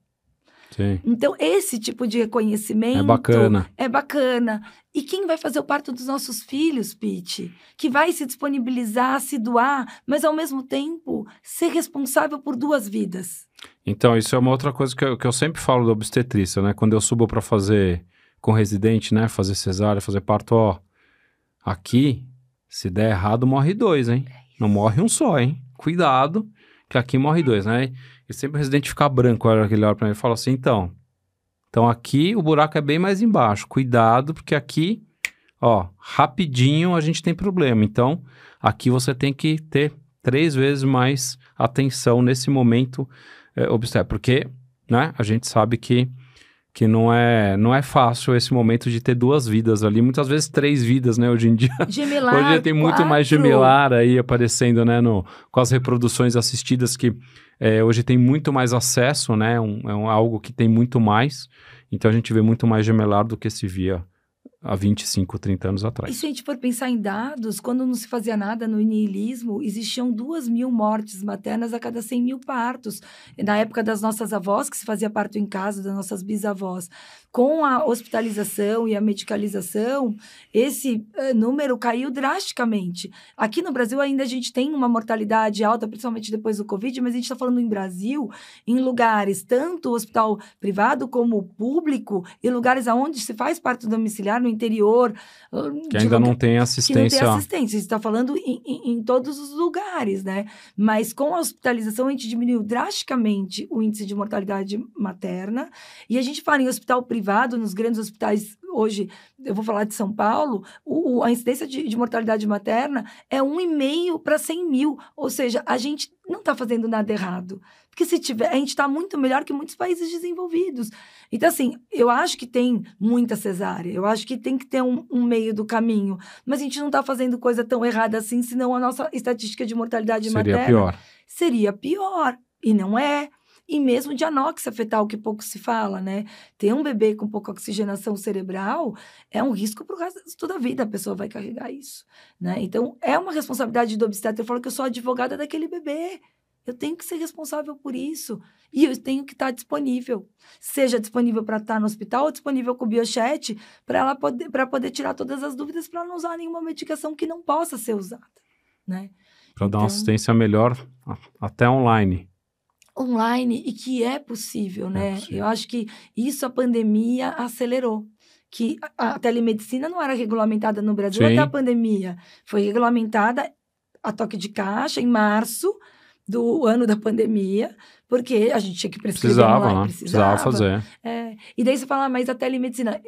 Sim. Então, esse tipo de reconhecimento... É bacana. E quem vai fazer o parto dos nossos filhos, Pete? Que vai se disponibilizar, se doar, mas, ao mesmo tempo, ser responsável por 2 vidas. Então, isso é uma outra coisa que eu sempre falo da obstetrícia, né? Quando eu subo para fazer com residente, né? Fazer cesárea, fazer parto, ó. Aqui, se der errado, morre 2, hein? Não morre um só, hein? Cuidado, que aqui morre 2, né? E sempre o residente fica branco, olha que ele olha pra mim e fala assim, então aqui o buraco é bem mais embaixo, cuidado, porque aqui, ó, rapidinho a gente tem problema. Então, aqui você tem que ter 3 vezes mais atenção nesse momento obstétrico, porque, né, a gente sabe que não é fácil esse momento de ter 2 vidas ali, muitas vezes 3 vidas, né, hoje em dia. Gemelar, hoje em dia tem muito 4. mais gemelar aí aparecendo, né, com as reproduções assistidas que hoje tem muito mais acesso, né, algo que tem muito mais, então a gente vê muito mais gemelar do que se via há 25, 30 anos E atrás. se a gente for pensar em dados, quando não se fazia nada no niilismo, existiam 2.000 mortes maternas a cada 100.000 partos. Na época das nossas avós, que se fazia parto em casa, das nossas bisavós. Com a hospitalização e a medicalização, esse número caiu drasticamente. Aqui no Brasil ainda a gente tem uma mortalidade alta, principalmente depois do Covid, mas a gente está falando em Brasil, em lugares, tanto hospital privado como público, e lugares onde se faz parto domiciliar, no interior. Que ainda não tem Que não assistência. tem assistência. Você está falando em todos os lugares, né? Mas com a hospitalização, a gente diminuiu drasticamente o índice de mortalidade materna. E a gente fala em hospital privado, nos grandes hospitais, hoje, eu vou falar de São Paulo, a incidência de mortalidade materna é 1,5 para 100.000. Ou seja, a gente não está fazendo nada errado. Porque se tiver, a gente está muito melhor que muitos países desenvolvidos. Então, assim, eu acho que tem muita cesárea, eu acho que tem que ter um meio do caminho, mas a gente não está fazendo coisa tão errada assim, senão a nossa estatística de mortalidade materna Pior. seria pior, e não é. E mesmo de anóxia fetal, que pouco se fala, né? Ter um bebê com pouca oxigenação cerebral é um risco para o resto da vida, a pessoa vai carregar isso, né? Então, é uma responsabilidade do obstetra. Eu falo que eu sou advogada daquele bebê. Eu tenho que ser responsável por isso. E eu tenho que estar disponível. Seja disponível para estar no hospital ou disponível com o Biochat para poder tirar todas as dúvidas para não usar nenhuma medicação que não possa ser usada, né? Para dar uma assistência melhor, até online. Online, e que é possível, né? possível. Eu acho que isso a pandemia acelerou. Que a telemedicina não era regulamentada no Brasil Sim. até a pandemia. Foi regulamentada a toque de caixa em março do ano da pandemia, porque a gente tinha que prescrever online. Precisava fazer. E daí você fala, mas a telemedicina...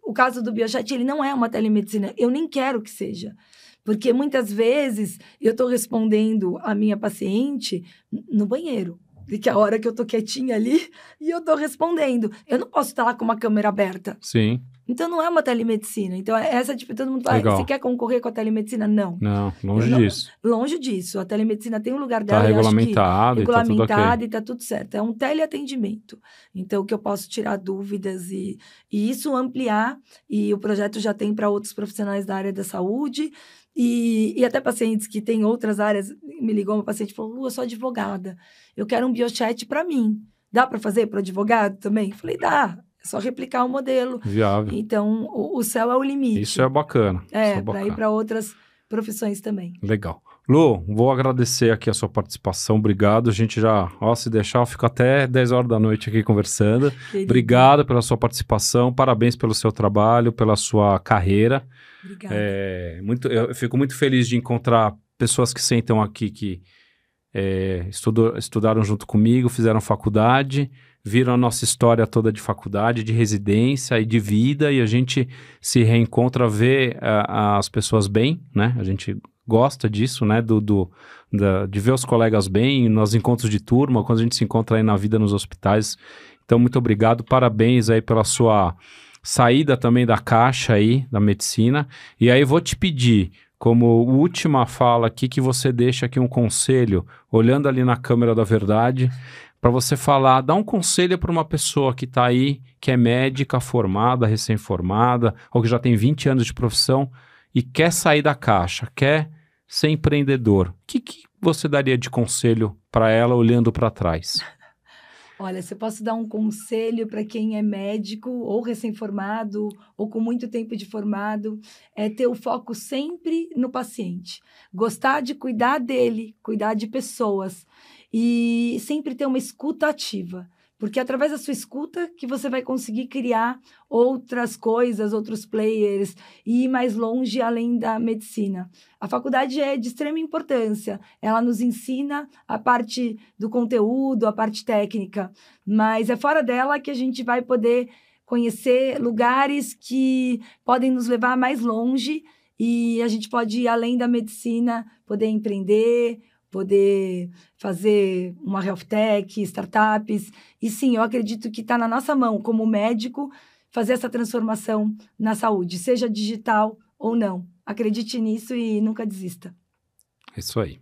O caso do Biochat, ele não é uma telemedicina. Eu nem quero que seja. Porque muitas vezes eu estou respondendo a minha paciente no banheiro. Que é a hora que eu tô quietinha ali e eu tô respondendo. Eu não posso estar lá com uma câmera aberta. Sim. Então, não é uma telemedicina. Então, essa, tipo, todo mundo fala, você quer concorrer com a telemedicina? Não. Não, longe disso. Longe disso. A telemedicina tem um lugar dela. Tá regulamentado, regulamentado e tá tudo certo. É um teleatendimento. Então, que eu posso tirar dúvidas e isso ampliar. E o projeto já tem para outros profissionais da área da saúde. E até pacientes que têm outras áreas. Me ligou uma paciente e falou, Lu, eu sou advogada. Eu quero um Biochat para mim. Dá para fazer para o advogado também? Falei, dá. É só replicar o modelo. Viável. Então, o céu é o limite. Isso é bacana. Para ir para outras profissões também. Legal. Lu, vou agradecer aqui a sua participação. Obrigado. A gente já, se deixar, eu fico até 10 horas da noite aqui conversando. Querido. Obrigado pela sua participação. Parabéns pelo seu trabalho, pela sua carreira. Obrigada. Eu fico muito feliz de encontrar pessoas que sentam aqui que estudaram junto comigo, fizeram faculdade, viram a nossa história toda de faculdade, de residência e de vida, e a gente se reencontra, vê as pessoas bem, né? A gente gosta disso, né? De ver os colegas bem nos encontros de turma, quando a gente se encontra aí na vida nos hospitais. Então, muito obrigado, parabéns aí pela sua saída também da caixa aí, da medicina. E aí vou te pedir, como última fala aqui, que você deixe aqui um conselho, olhando ali na câmera da verdade, para você falar, dar um conselho para uma pessoa que está aí, que é médica formada, recém-formada, ou que já tem 20 anos de profissão e quer sair da caixa, quer ser empreendedor. O que você daria de conselho para ela olhando para trás? Olha, se eu posso dar um conselho para quem é médico ou recém-formado ou com muito tempo de formado, é ter o foco sempre no paciente. Gostar de cuidar dele, cuidar de pessoas e sempre ter uma escuta ativa. Porque é através da sua escuta que você vai conseguir criar outras coisas, outros players e ir mais longe além da medicina. A faculdade é de extrema importância. Ela nos ensina a parte do conteúdo, a parte técnica. Mas é fora dela que a gente vai poder conhecer lugares que podem nos levar mais longe e a gente pode ir além da medicina, poder empreender, poder fazer uma health tech, startups. E sim, eu acredito que está na nossa mão, como médico, fazer essa transformação na saúde, seja digital ou não. Acredite nisso e nunca desista. É isso aí.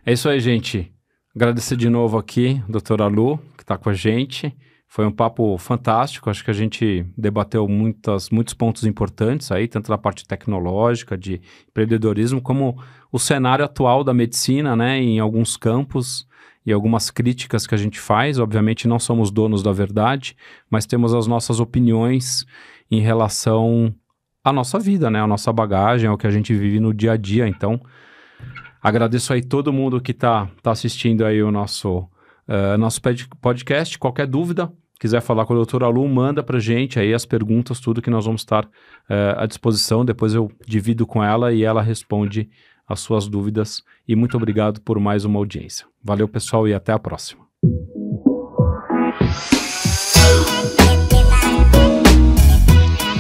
É isso aí, gente. Agradecer de novo aqui a doutora Lu, que está com a gente. Foi um papo fantástico, acho que a gente debateu muitos pontos importantes aí, tanto na parte tecnológica, de empreendedorismo, como o cenário atual da medicina, né, em alguns campos e algumas críticas que a gente faz. Obviamente não somos donos da verdade, mas temos as nossas opiniões em relação à nossa vida, né, à nossa bagagem, ao que a gente vive no dia a dia. Então, agradeço aí todo mundo que tá assistindo aí o nosso podcast. Qualquer dúvida, quiser falar com a doutora Lu, manda pra gente aí as perguntas, tudo que nós vamos estar à disposição. Depois eu divido com ela e ela responde as suas dúvidas. E muito obrigado por mais uma audiência. Valeu, pessoal, e até a próxima.